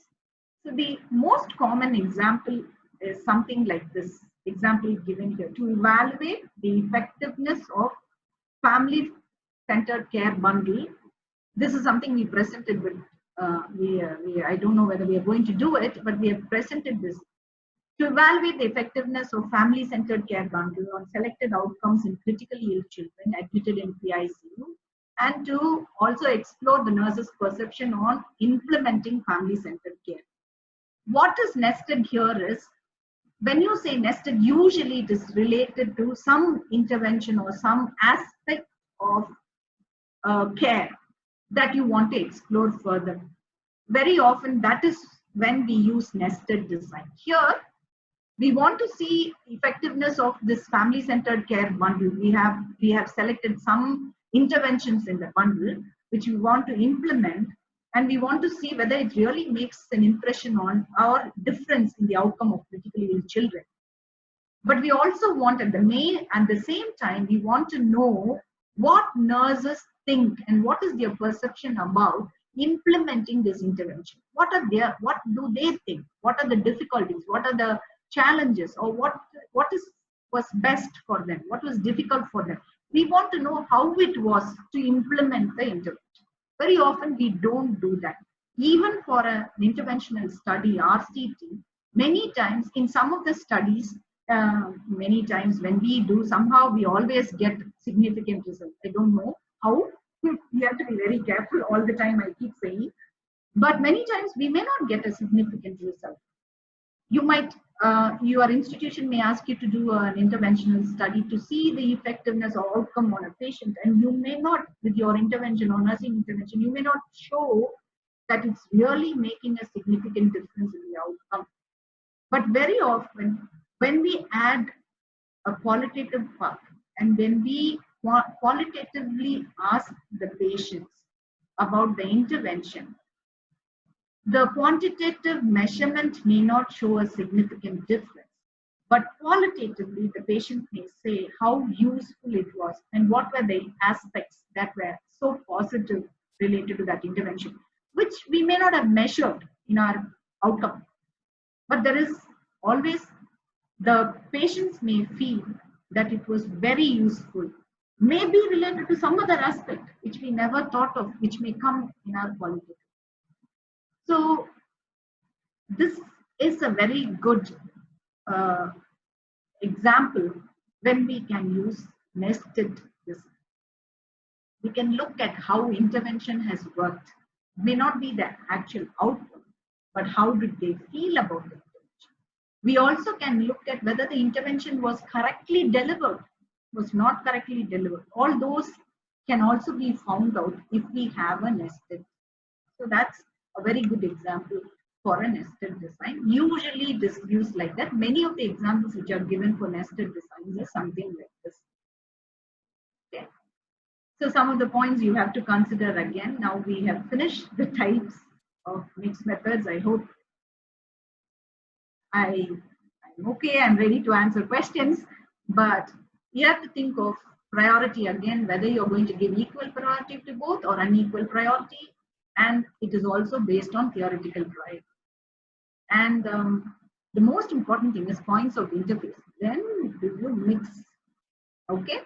So the most common example is something like this example given here: to evaluate the effectiveness of family centered care bundle. This is something we presented with, I don't know whether we are going to do it, but we have presented this. To evaluate the effectiveness of family centered care bundle on selected outcomes in critically ill children admitted in PICU, and to also explore the nurse's perception on implementing family centered care. What is nested here is, when you say nested, usually it is related to some intervention or some aspect of care that you want to explore further. Very often that is when we use nested design. Here, we want to see effectiveness of this family centered care bundle. We have selected some interventions in the bundle which we want to implement, and we want to see whether it really makes an impression on our difference in the outcome of critically ill children. But we also want at the same time, we want to know what nurses think and what is their perception about implementing this intervention. What do they think? What are the difficulties? What are the challenges? Or what was best for them? What was difficult for them? We want to know how it was to implement the intervention. Very often we don't do that. Even for an interventional study, RCT, many times in some of the studies, many times when we do, somehow we always get significant results. I don't know how. We have to be very careful all the time, I keep saying. But many times we may not get a significant result. You might, your institution may ask you to do an interventional study to see the effectiveness or outcome on a patient, and you may not, with your intervention or nursing intervention, you may not show that it's really making a significant difference in the outcome. But very often, when we add a qualitative part, and when we qualitatively ask the patients about the intervention, the quantitative measurement may not show a significant difference, but qualitatively the patient may say how useful it was and what were the aspects that were so positive related to that intervention, which we may not have measured in our outcome. But there is always, the patients may feel that it was very useful, may be related to some other aspect which we never thought of, which may come in our qualitative. So this is a very good example when we can use nested design. We can look at how intervention has worked. It may not be the actual outcome, but how did they feel about the intervention. We also can look at whether the intervention was correctly delivered, was not correctly delivered. All those can also be found out if we have a nested. So that's a very good example for a nested design. Usually it is used like that. Many of the examples which are given for nested designs is something like this. Okay. So some of the points you have to consider again. Now we have finished the types of mixed methods. I hope I'm okay. I'm ready to answer questions, but you have to think of priority again, whether you're going to give equal priority to both or unequal priority. And it is also based on theoretical priority. And the most important thing is points of interface. Then do you mix? Okay.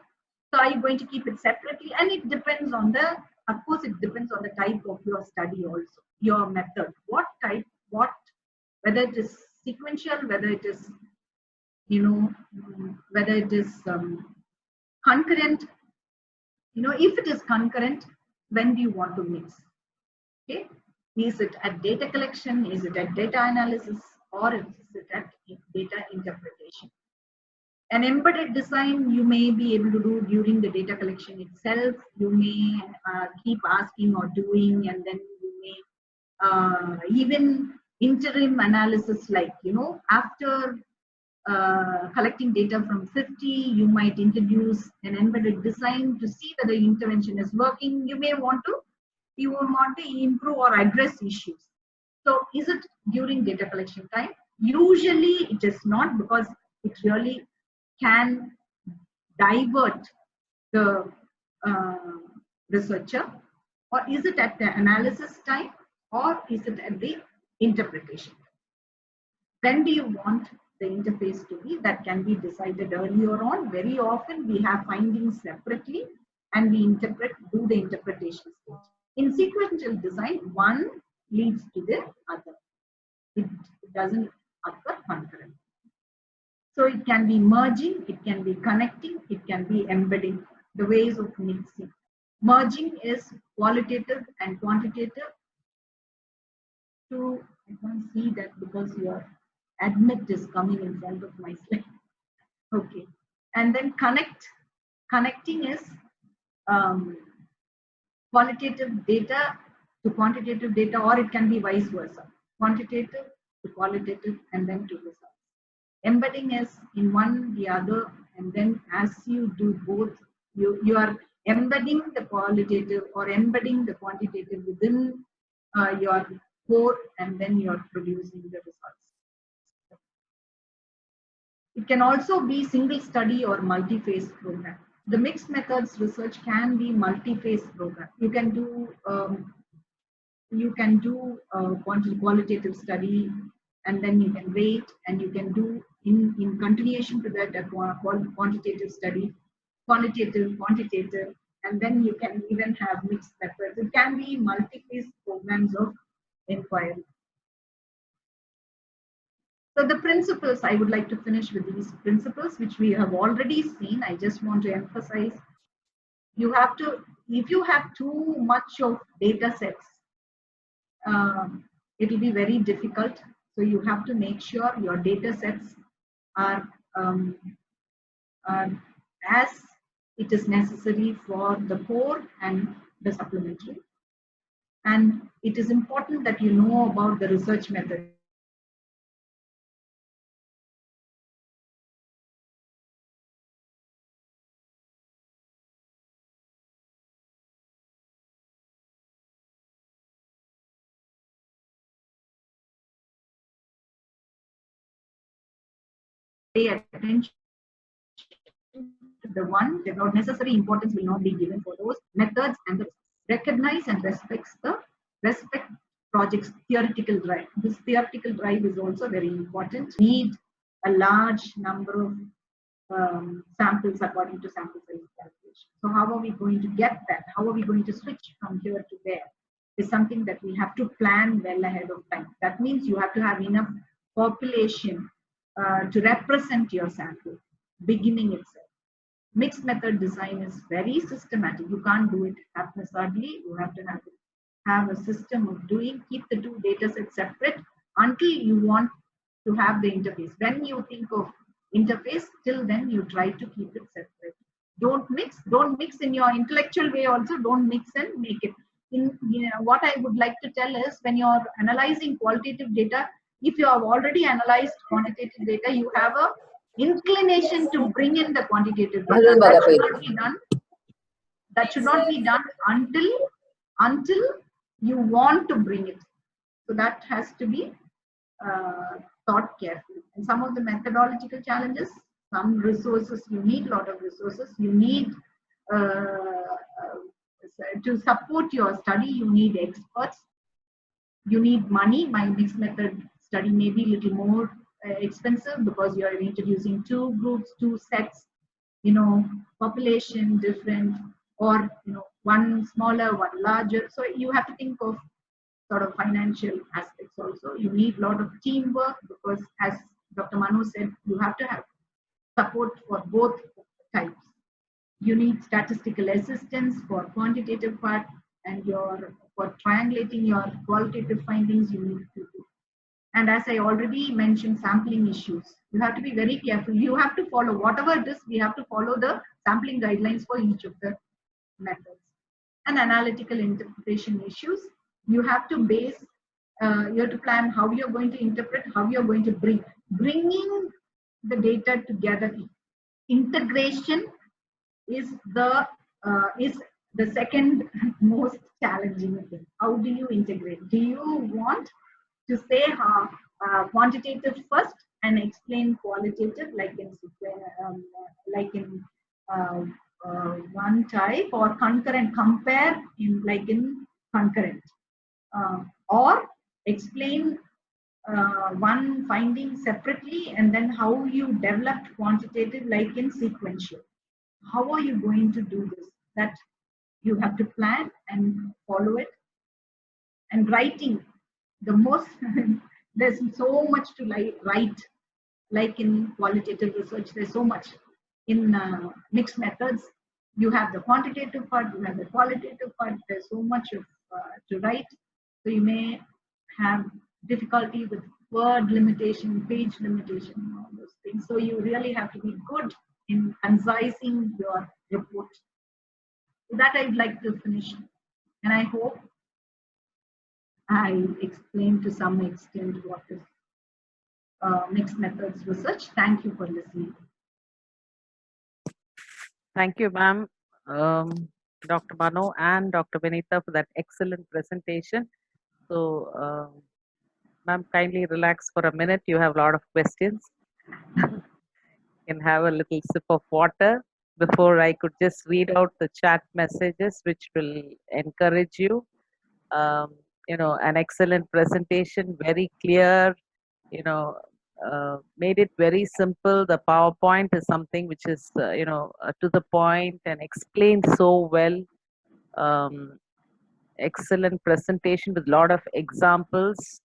So are you going to keep it separately? And it depends on the, of course, it depends on the type of your study also, your method. What type, whether it is sequential, whether it is, whether it is concurrent. If it is concurrent, when do you want to mix? Okay, is it at data collection? Is it at data analysis? Or is it at data interpretation? An embedded design you may be able to do during the data collection itself. You may keep asking or doing, and then you may even interim analysis, like, after collecting data from 50, you might introduce an embedded design to see whether the intervention is working. You may want to improve or address issues. So is it during data collection time? Usually it is not, because it really can divert the researcher, or is it at the analysis time, or is it at the interpretation? When do you want the interface to be? That can be decided earlier on. Very often we have findings separately and we do the interpretation stage. In sequential design, one leads to the other. It doesn't occur concurrently. So it can be merging, it can be connecting, it can be embedding, the ways of mixing. Merging is qualitative and quantitative. I can't see that because your admit is coming in front of my slide. Okay. And then connecting is qualitative data to quantitative data, or it can be vice versa. Quantitative to qualitative and then to results. Embedding is in one the other, and then as you do both, you are embedding the qualitative or embedding the quantitative within your core, and then you are producing the results. It can also be single study or multi-phase program. The mixed methods research can be multi-phase program. You can do qualitative study, and then you can rate, and you can do in continuation to that a quantitative study, qualitative, quantitative, and then you can even have mixed methods. It can be multi-phase programs of inquiry. So the principles, I would like to finish with these principles, which we have already seen. I just want to emphasize, you have to, if you have too much of data sets, it will be very difficult. So you have to make sure your data sets are as it is necessary for the core and the supplementary. And it is important that you know about the research method. Pay attention to the one, the necessary importance will not be given for those methods, and the recognize and respect project's theoretical drive. This theoretical drive is also very important. Need a large number of samples according to sample size calculation. So how are we going to get that? How are we going to switch from here to there? Is something that we have to plan well ahead of time. That means you have to have enough population to represent your sample beginning itself. Mixed method design is very systematic. You can't do it haphazardly. You have to have a system of doing, keep the two data sets separate until you want to have the interface. When you think of interface, till then you try to keep it separate. Don't mix in your intellectual way also, don't mix and make it. What I would like to tell is, when you're analyzing qualitative data, if you have already analyzed quantitative data, you have a inclination to bring in the quantitative data. That should not be done. That should not be done until you want to bring it. So that has to be thought carefully. And some of the methodological challenges, some resources, you need a lot of resources. You need to support your study, you need experts. You need money. My mixed method study may be a little more expensive because you are introducing two groups, two sets, population different, or one smaller, one larger. So you have to think of sort of financial aspects also. You need a lot of teamwork because, as Dr. Manu said, you have to have support for both types. You need statistical assistance for quantitative part, and for triangulating your qualitative findings, you need people. And as I already mentioned, sampling issues. You have to be very careful. You have to follow whatever it is. We have to follow the sampling guidelines for each of the methods. And analytical interpretation issues. You have to you have to plan how you're going to interpret, how you're going to bringing the data together. Integration is the second most challenging thing. How do you integrate? Do you want to say quantitative first and explain qualitative, like in one type, or concurrent, compare in concurrent, or explain one finding separately, and then how you developed quantitative like in sequential. How are you going to do this? That you have to plan and follow it. And writing, the most there's so much to write, like in qualitative research. There's so much. In mixed methods, you have the quantitative part, you have the qualitative part. There's so much of to write, so you may have difficulty with word limitation, page limitation, all those things. So you really have to be good in concising your report. So that I'd like to finish, and I hope I explained to some extent what is mixed methods research. Thank you for listening. Thank you, ma'am, Dr. Mano and Dr. Vinita for that excellent presentation. So, ma'am, kindly relax for a minute. You have a lot of questions. You can have a little sip of water before I could just read out the chat messages, which will encourage you. An excellent presentation, very clear, made it very simple. The PowerPoint is something which is, to the point and explained so well. Excellent presentation with a lot of examples.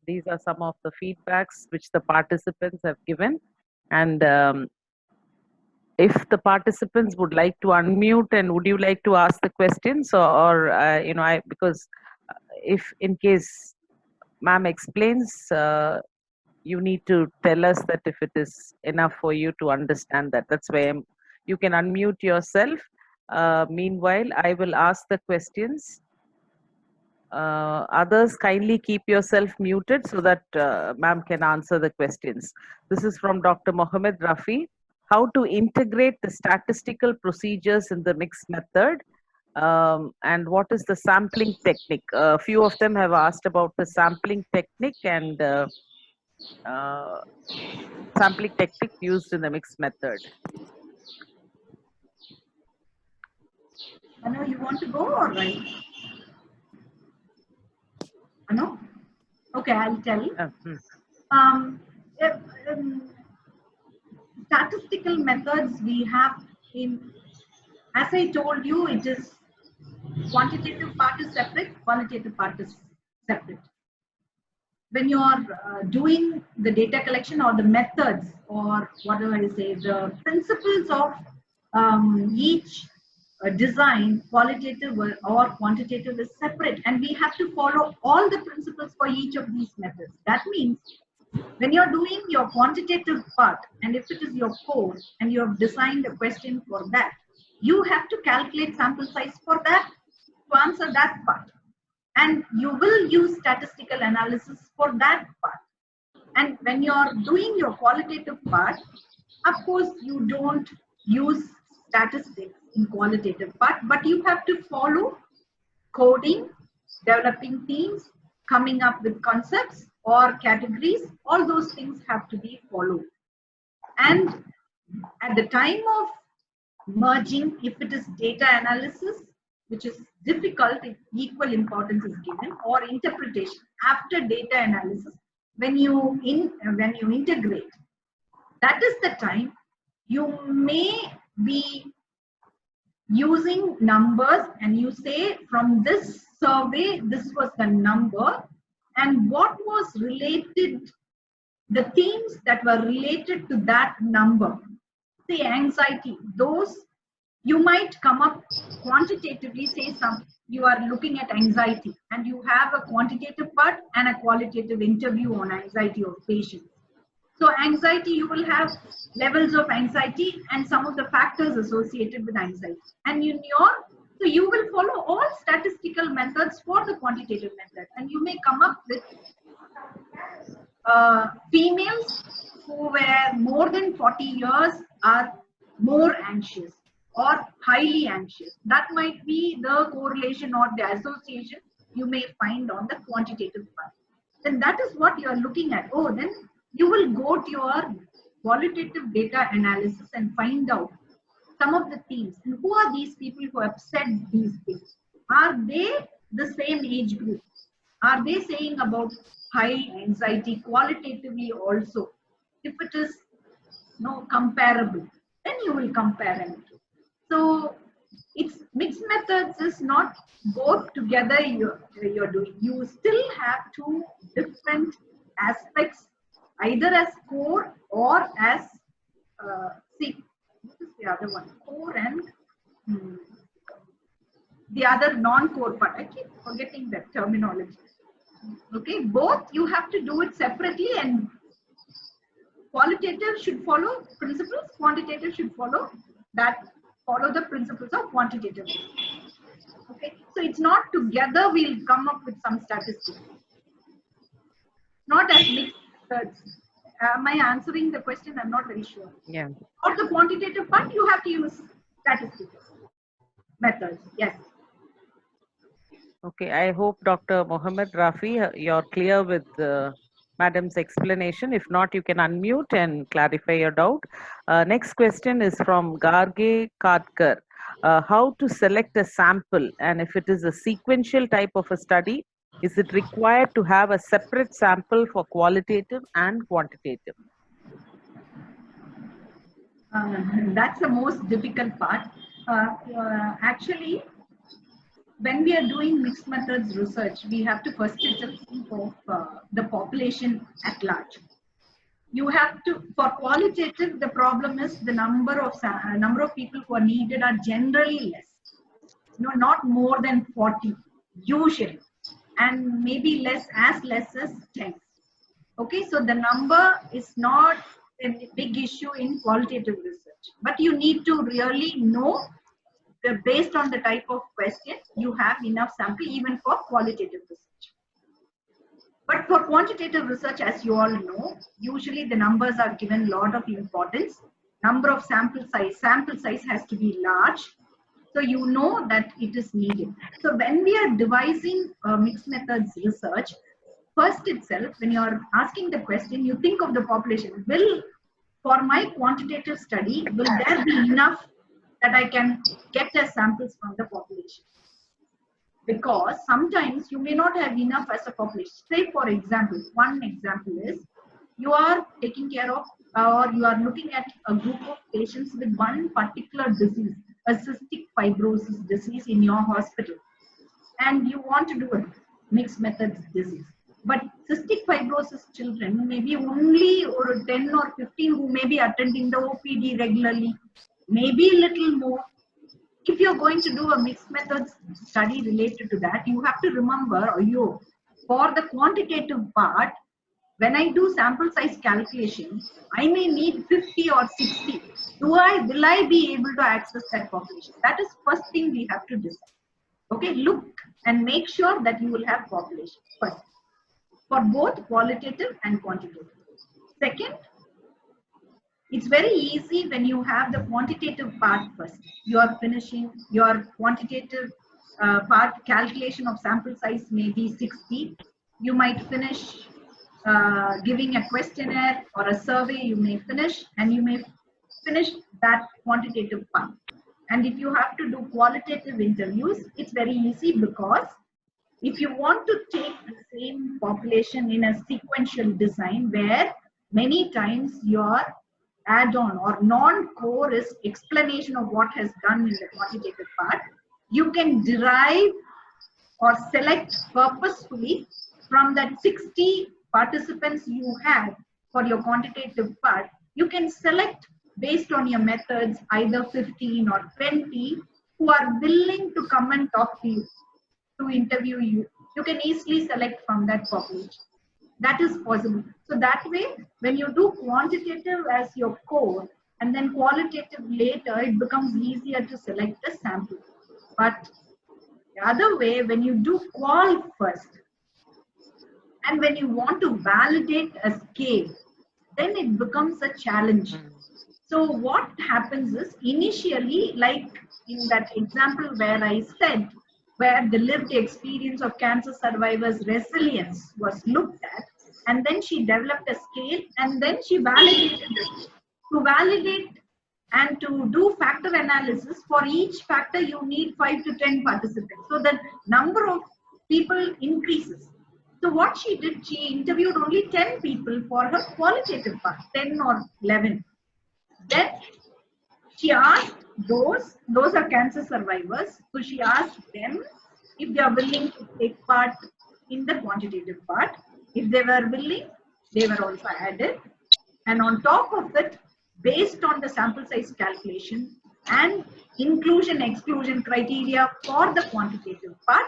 These are some of the feedbacks which the participants have given. And if the participants would like to unmute, and would you like to ask the questions, or because if in case ma'am explains, you need to tell us that if it is enough for you to understand that. That's why you can unmute yourself. Meanwhile, I will ask the questions. Others, kindly keep yourself muted so that ma'am can answer the questions. This is from Dr. Mohammed Rafi. How to integrate the statistical procedures in the mixed method, and what is the sampling technique? A few of them have asked about the sampling technique and sampling technique used in the mixed method. Anu, you want to go or right? Anu? Okay, I'll tell. Statistical methods we have in, as I told you, it is quantitative part is separate, qualitative part is separate. When you are doing the data collection or the methods, or whatever I say, the principles of each design, qualitative or quantitative, is separate, and we have to follow all the principles for each of these methods. That means when you're doing your quantitative part, and if it is your core and you have designed a question for that, you have to calculate sample size for that to answer that part. And you will use statistical analysis for that part. And when you're doing your qualitative part, of course, you don't use statistics in qualitative part, but you have to follow coding, developing themes, coming up with concepts or categories. All those things have to be followed. And at the time of merging, if it is data analysis, which is difficult, equal importance is given, or interpretation after data analysis, when you integrate, that is the time you may be using numbers, and you say from this survey this was the number, and what was related, the themes that were related to that number. Say anxiety, those you might come up quantitatively, say you are looking at anxiety, and you have a quantitative part and a qualitative interview on anxiety of patients. So anxiety, you will have levels of anxiety and some of the factors associated with anxiety. And so you will follow all statistical methods for the quantitative method, and you may come up with females who were more than 40 years are more anxious or highly anxious. That might be the correlation or the association you may find on the quantitative part. Then that is what you are looking at. Then you will go to your qualitative data analysis and find out some of the themes. And who are these people who have said these things? Are they the same age group? Are they saying about high anxiety qualitatively also? If it is comparable, then you will compare them. So it's mixed methods is not both together you're doing. You still have two different aspects, either as core or as what is the other one? Core and the other non-core part. I keep forgetting that terminology. Okay, both you have to do it separately, and qualitative should follow principles, quantitative should follow the principles of quantitative. Okay, so it's not together we'll come up with some statistics. Not as mixed methods. Am I answering the question? I'm not very sure. Yeah. For the quantitative part, you have to use statistics methods. Yes. Okay, I hope Dr. Mohammed Rafi, you're clear with Madam's explanation. If not, you can unmute and clarify your doubt. Next question is from Garge Kadkar. How to select a sample, and if it is a sequential type of a study, is it required to have a separate sample for qualitative and quantitative? That's the most difficult part. Actually, when we are doing mixed methods research, we have to first think of the population at large. You have to, for qualitative, the problem is the number of people who are needed are generally less. Not more than 40 usually, and maybe less as 10. Okay, so the number is not a big issue in qualitative research, but you need to really know that based on the type of question, you have enough sample even for qualitative research. But for quantitative research, as you all know, usually the numbers are given a lot of importance. Number of sample size has to be large. So you know that it is needed. So when we are devising mixed methods research, first itself, when you are asking the question, you think of the population. For my quantitative study, will there be enough that I can get as samples from the population? Because sometimes you may not have enough as a population. Say, for example, one example is you are taking care of, or you are looking at a group of patients with one particular disease, a cystic fibrosis disease in your hospital, and you want to do a mixed methods disease. But cystic fibrosis children maybe only or 10 or 15 who may be attending the OPD regularly, maybe a little more. If you're going to do a mixed methods study related to that, you have to remember, for the quantitative part, when I do sample size calculation, I may need 50 or 60. Will I be able to access that population? That is first thing we have to decide. Okay, look and make sure that you will have population first, for both qualitative and quantitative. Second, it's very easy when you have the quantitative part first. You are finishing your quantitative part, calculation of sample size may be 60. You might finish giving a questionnaire or a survey, you may finish, and you may finish that quantitative part. And if you have to do qualitative interviews, it's very easy, because if you want to take the same population in a sequential design, where many times your add-on or non-core is explanation of what has done in the quantitative part, you can derive or select purposefully from that 60 participants you have for your quantitative part. You can select based on your methods either 15 or 20 who are willing to come and talk to you, to interview you. You can easily select from that population. That is possible. So that way, when you do quantitative as your core and then qualitative later, it becomes easier to select the sample. But the other way, when you do qual first, and when you want to validate a scale, then it becomes a challenge. So what happens is, initially, like in that example where I said, where the lived experience of cancer survivors' resilience was looked at, and then she developed a scale, and then she validated it. To validate And to do factor analysis, for each factor, you need 5 to 10 participants. So the number of people increases. So what she did, she interviewed only 10 people for her qualitative part, 10 or 11. Then she asked those are cancer survivors. So she asked them if they are willing to take part in the quantitative part. If they were willing, they were also added. And on top of it, based on the sample size calculation and inclusion exclusion criteria for the quantitative part,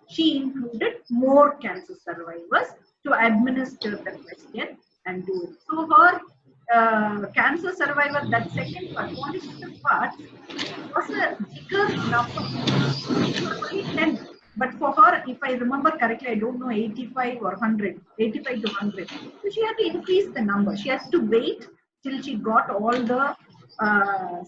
she included more cancer survivors to administer the question and do it. So her cancer survivor, that second part, quantitative part, was a bigger number. Only 10. But for her, if I remember correctly, I don't know, 85 or 100, 85 to 100. So she had to increase the number. She has to wait till she got all the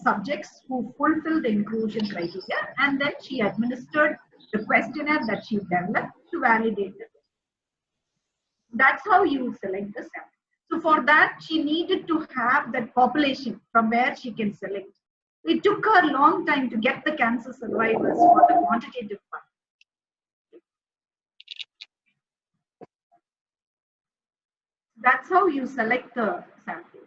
subjects who fulfilled the inclusion criteria, and then she administered the questionnaire that she developed to validate it. That's how you select the sample. So for that, she needed to have that population from where she can select. It took her a long time to get the cancer survivors for the quantitative part. That's how you select the sample.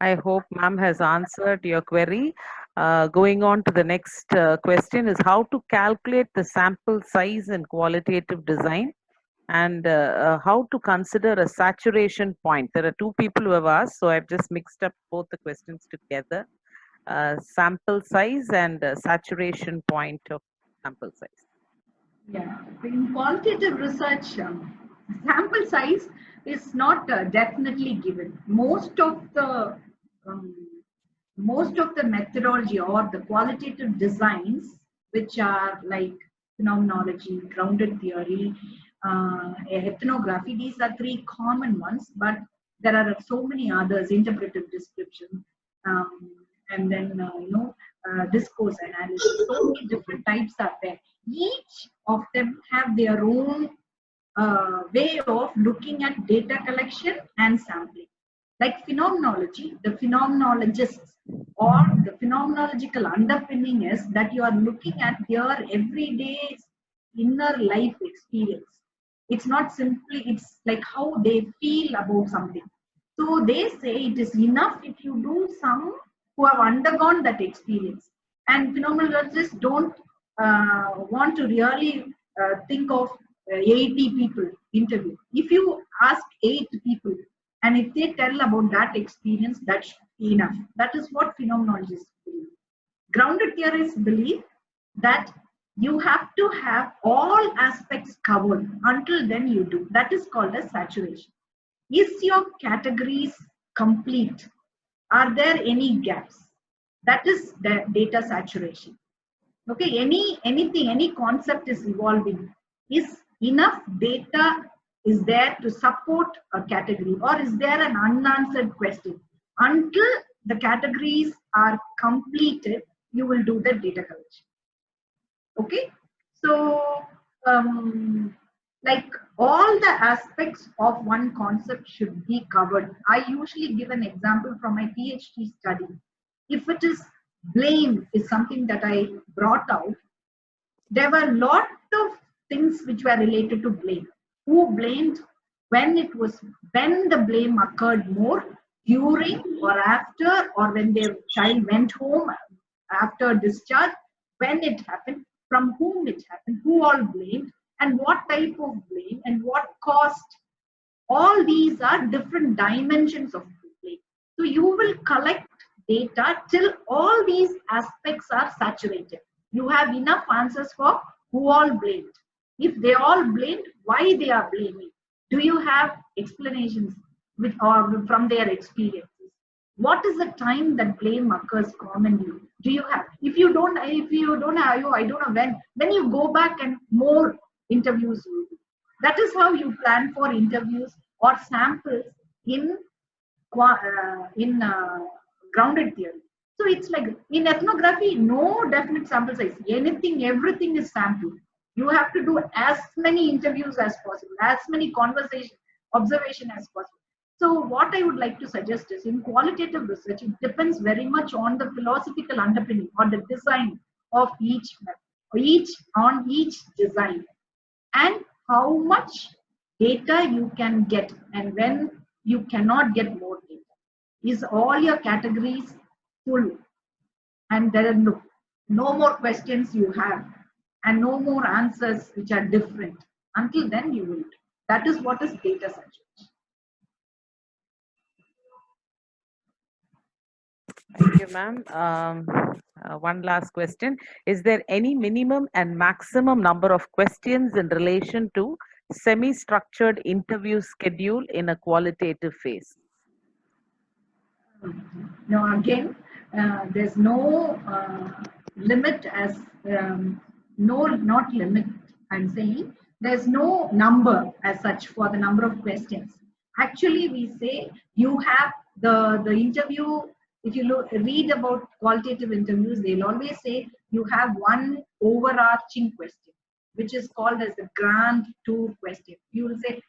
I hope ma'am has answered your query. Going on to the next question is how to calculate the sample size in qualitative design, and how to consider a saturation point. There are two people who have asked, so I've just mixed up both the questions together. Sample size and saturation point of sample size. Yeah, in qualitative research, sample size is not definitely given. Most of the methodology or the qualitative designs, which are like phenomenology, grounded theory, ethnography, these are three common ones, but there are so many others, interpretive description, and then discourse analysis. So many different types are there. Each of them have their own way of looking at data collection and sampling. Like phenomenology, the phenomenologists or the phenomenological underpinning is that you are looking at their everyday inner life experience. It's not simply, it's like how they feel about something. So they say it is enough if you do some who have undergone that experience. And phenomenologists don't want to really think of 80 people interview. If you ask 8 people and if they tell about that experience, that's enough. That is what phenomenologists believe. Grounded theorists believe that you have to have all aspects covered. Until then you do. That is called as saturation. Is your categories complete? Are there any gaps? That is the data saturation. Okay, any concept is evolving. Is enough data is there to support a category, or is there an unanswered question? Until the categories are completed, you will do the data collection. Okay, so like all the aspects of one concept should be covered. I usually give an example from my PhD study. If it is blame is something that I brought out, there were a lot of things which were related to blame. Who blamed, when the blame occurred more, during or after, or when their child went home after discharge, when it happened, from whom it happened, who all blamed, and what type of blame and what cost. All these are different dimensions of blame. So you will collect data till all these aspects are saturated. You have enough answers for who all blamed. If they all blamed, why they are blaming? Do you have explanations with or from their experiences? What is the time that blame occurs commonly? Do you have? If you don't have, I don't know when you go back and more interviews you do. That is how you plan for interviews or samples in grounded theory. So it's like in ethnography, no definite sample size. Everything is sample. You have to do as many interviews as possible, as many observation as possible. So what I would like to suggest is in qualitative research, it depends very much on the philosophical underpinning or the design of each design, and how much data you can get and when you cannot get more data. Is all your categories full and there are no more questions you have and no more answers which are different? Until then you will. That is what is data science. Thank you, ma'am. One last question. Is there any minimum and maximum number of questions in relation to semi-structured interview schedule in a qualitative phase? Now again, there's no limit as not limit. I'm saying there's no number as such for the number of questions. Actually, we say you have the interview. If you read about qualitative interviews, they'll always say you have one overarching question, which is called as the grand tour question. You will say,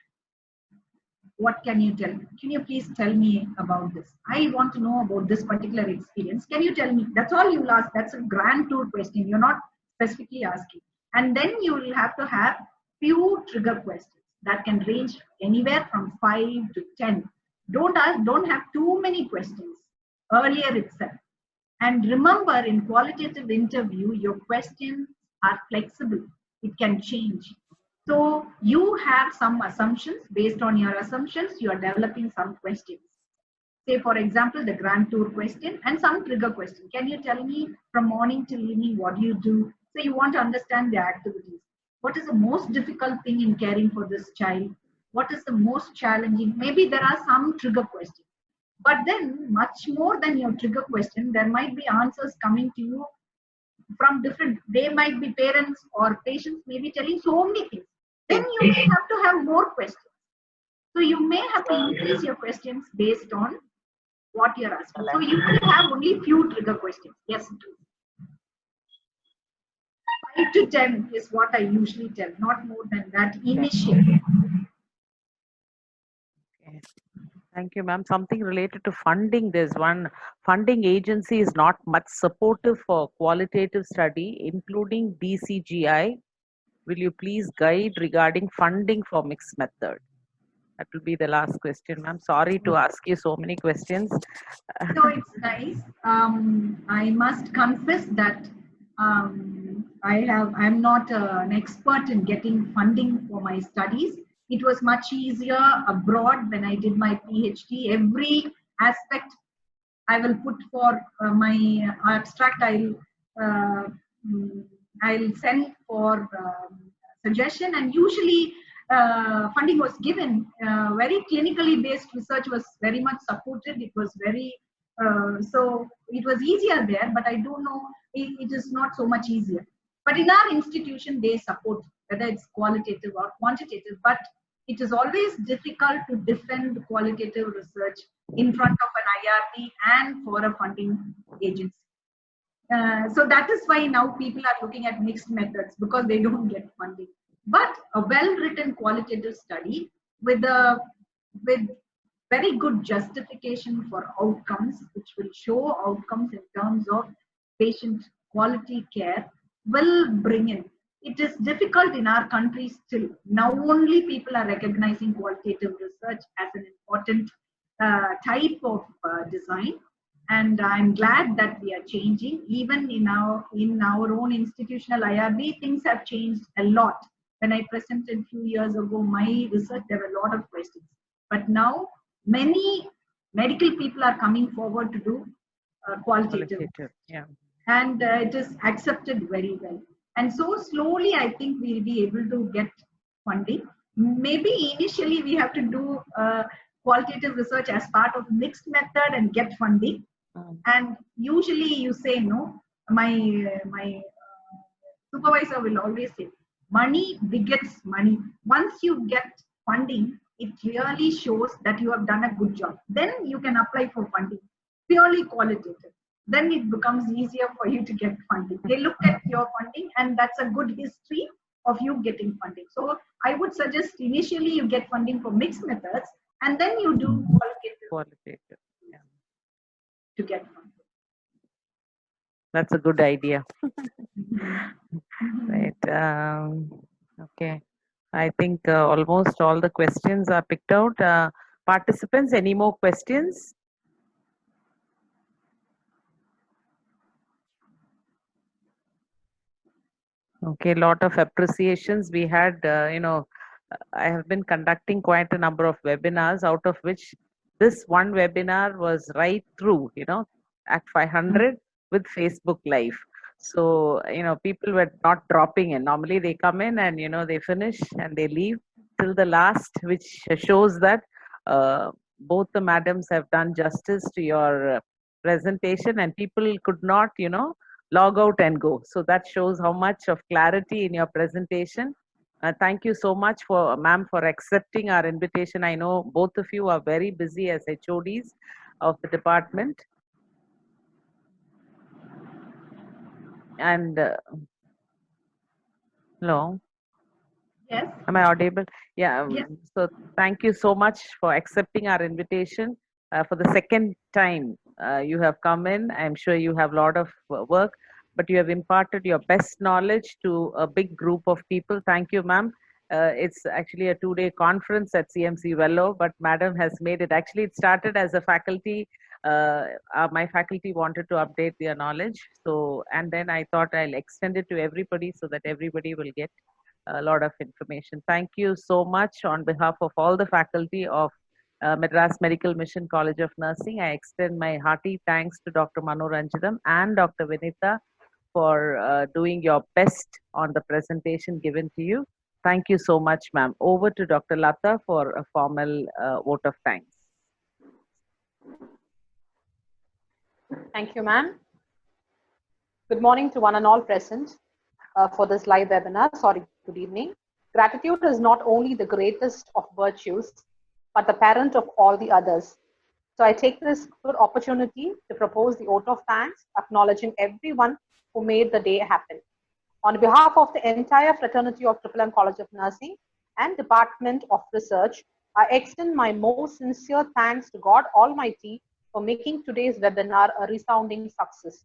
what can you tell me? Can you please tell me about this? I want to know about this particular experience. Can you tell me? That's all you ask. That's a grand tour question. You're not specifically asking. And then you will have to have few trigger questions that can range anywhere from 5 to 10. Don't have too many questions earlier itself. And remember, in qualitative interview, your questions are flexible. It can change. So you have some assumptions. Based on your assumptions, you are developing some questions. Say, for example, the grand tour question and some trigger question. Can you tell me from morning till evening what you do? So you want to understand the activities. What is the most difficult thing in caring for this child? What is the most challenging? Maybe there are some trigger questions. But then much more than your trigger question, there might be answers coming to you from different, they might be parents or patients may be telling so many things. Then you may have to have more questions. So you may have to increase your questions based on what you're asking. So you will have only few trigger questions. Yes, 5 to 10 is what I usually tell, not more than that initially. Okay. Thank you, ma'am. Something related to funding. There's one funding agency is not much supportive for qualitative study, including DCGI. Will you please guide regarding funding for mixed method? That will be the last question, ma'am. Sorry to ask you so many questions. No, it's nice. I must confess that I'm not an expert in getting funding for my studies. It was much easier abroad when I did my PhD. Every aspect I will put for my abstract. I'll send for suggestion, and usually funding was given. Very clinically based research was very much supported. It was very so it was easier there, but I don't know, it is not so much easier. But in our institution, they support, whether it's qualitative or quantitative, but it is always difficult to defend qualitative research in front of an IRB and for a funding agency. So that is why now people are looking at mixed methods, because they don't get funding. But a well-written qualitative study with very good justification for outcomes, which will show outcomes in terms of patient quality care, will bring in. It is difficult in our country still. Now only people are recognizing qualitative research as an important type of design. And I'm glad that we are changing. Even in our own institutional IRB, things have changed a lot. When I presented a few years ago my research, there were a lot of questions. But now many medical people are coming forward to do qualitative. Yeah. And it is accepted very well. And so slowly, I think we'll be able to get funding. Maybe initially we have to do qualitative research as part of mixed method and get funding. And usually you say no. My supervisor will always say, money begets money. Once you get funding, it really shows that you have done a good job. Then you can apply for funding, purely qualitative. Then it becomes easier for you to get funding. They look at your funding, and that's a good history of you getting funding. So I would suggest initially you get funding for mixed methods, and then you do Qualitative. Yeah. to get from. That's a good idea. Mhm. Right. Okay. I think almost all the questions are picked out. Participants, any more questions? Okay, lot of appreciations. We had, I have been conducting quite a number of webinars, out of which this one webinar was right through, Act 500 with Facebook Live. So, people were not dropping in. Normally they come in and, they finish and they leave till the last, which shows that both the madams have done justice to your presentation, and people could not, log out and go. So that shows how much of clarity in your presentation. Thank you so much ma'am, for accepting our invitation. I know both of you are very busy as HODs of the department. And hello, Yes. am I audible? Yeah. Yes. So thank you so much for accepting our invitation. For the second time, you have come in. I'm sure you have a lot of work, but you have imparted your best knowledge to a big group of people. Thank you, ma'am. It's actually a 2-day conference at CMC Vellore, but madam has made it. Actually, it started as a faculty. My faculty wanted to update their knowledge. So, and then I thought I'll extend it to everybody so that everybody will get a lot of information. Thank you so much on behalf of all the faculty of Madras Medical Mission College of Nursing. I extend my hearty thanks to Dr. Mano Ranjitham and Dr. Vinita for doing your best on the presentation given to you. Thank you so much, ma'am. Over to Dr. Lata for a formal vote of thanks. Thank you, ma'am. Good morning to one and all present for this live webinar. Sorry, good evening. Gratitude is not only the greatest of virtues, but the parent of all the others. So I take this good opportunity to propose the vote of thanks, acknowledging everyone who made the day happen. On behalf of the entire fraternity of Triple M College of Nursing and Department of Research, I extend my most sincere thanks to God Almighty for making today's webinar a resounding success.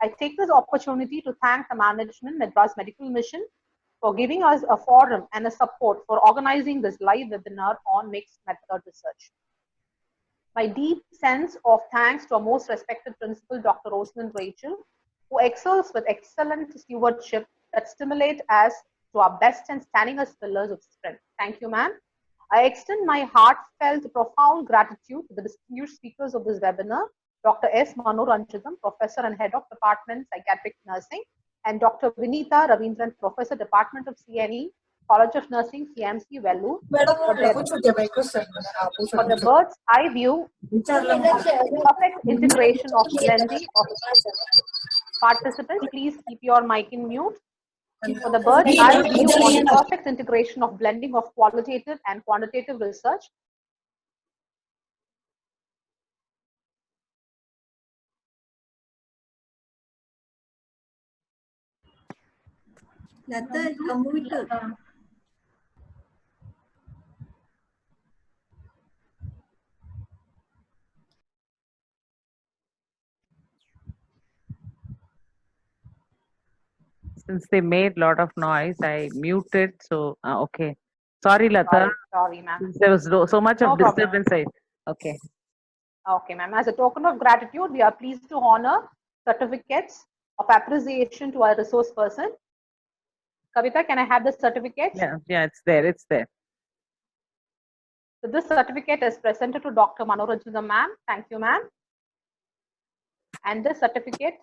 I take this opportunity to thank the management, Madras Medical Mission, for giving us a forum and a support for organizing this live webinar on mixed method research. My deep sense of thanks to our most respected principal, Dr. Rosalind Rachel, who excels with excellent stewardship that stimulate us to our best and standing as pillars of strength. Thank you, ma'am. I extend my heartfelt, profound gratitude to the distinguished speakers of this webinar, Dr. S. Mano Ranjitham, Professor and Head of Department Psychiatric Nursing, and Dr. Vinita Ravindran, Professor, Department of CNE, College of Nursing, CMC, Vellore, for the bird's eye view of perfect integration of blending of participants. Please keep your mic in mute. For the bird's eye view on perfect integration of blending of qualitative and quantitative research, Lata, unmute. Since they made a lot of noise, I muted. So, okay. Sorry, Lata. sorry, ma'am. There was so much No of problem. disturbance. Okay. Okay, ma'am. As a token of gratitude, we are pleased to honor certificates of appreciation to our resource person. Kavita, can I have the certificate? Yeah, it's there. It's there. So this certificate is presented to Dr. Mano Ranjitham, ma'am. Thank you, ma'am. And this certificate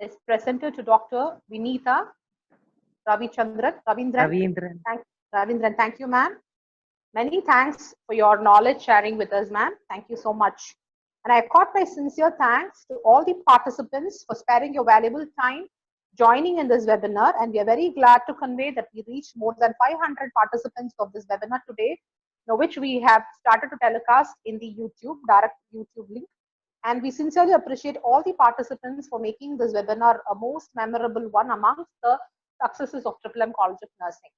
is presented to Dr. Vinita Ravindran. Thank you, ma'am. Many thanks for your knowledge sharing with us, ma'am. Thank you so much. And I accord my sincere thanks to all the participants for sparing your valuable time joining in this webinar. And we are very glad to convey that we reached more than 500 participants of this webinar today, which we have started to telecast in the direct YouTube link. And we sincerely appreciate all the participants for making this webinar a most memorable one amongst the successes of Triple M College of Nursing.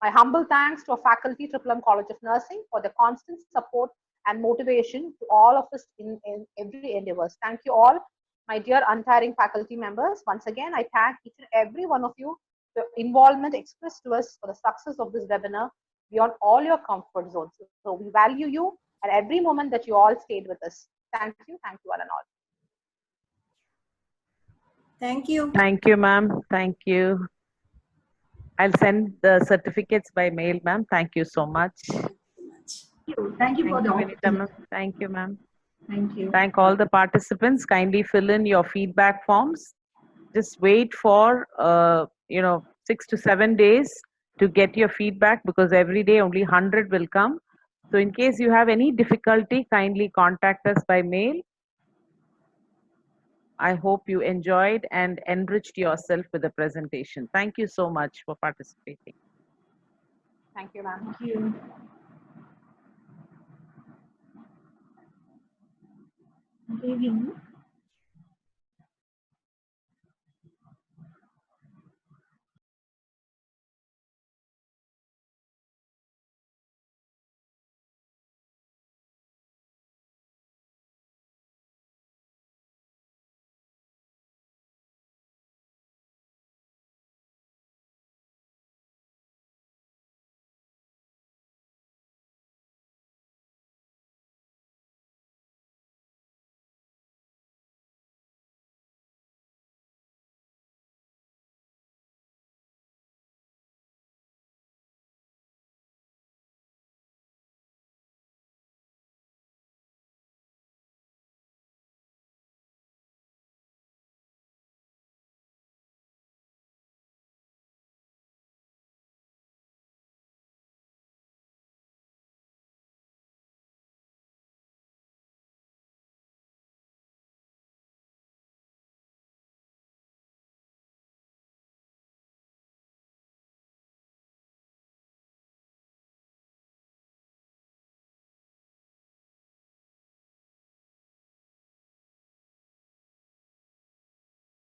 My humble thanks to our faculty, Tripura College of Nursing, for their constant support and motivation to all of us in every endeavors. Thank you all, my dear untiring faculty members. Once again, I thank each and every one of you for the involvement expressed to us for the success of this webinar beyond all your comfort zones. So we value you and every moment that you all stayed with us. Thank you one and all. Thank you. Thank you, ma'am. Thank you. I'll send the certificates by mail, ma'am. Thank you so much. Thank you for the Vinita, ma'am. opportunity. Thank you, ma'am. Thank you. Thank all the participants. Kindly fill in your feedback forms. Just wait for 6 to 7 days to get your feedback, because every day only 100 will come. So in case you have any difficulty, kindly contact us by mail. I hope you enjoyed and enriched yourself with the presentation. Thank you so much for participating. Thank you, ma'am. Thank you. Good evening.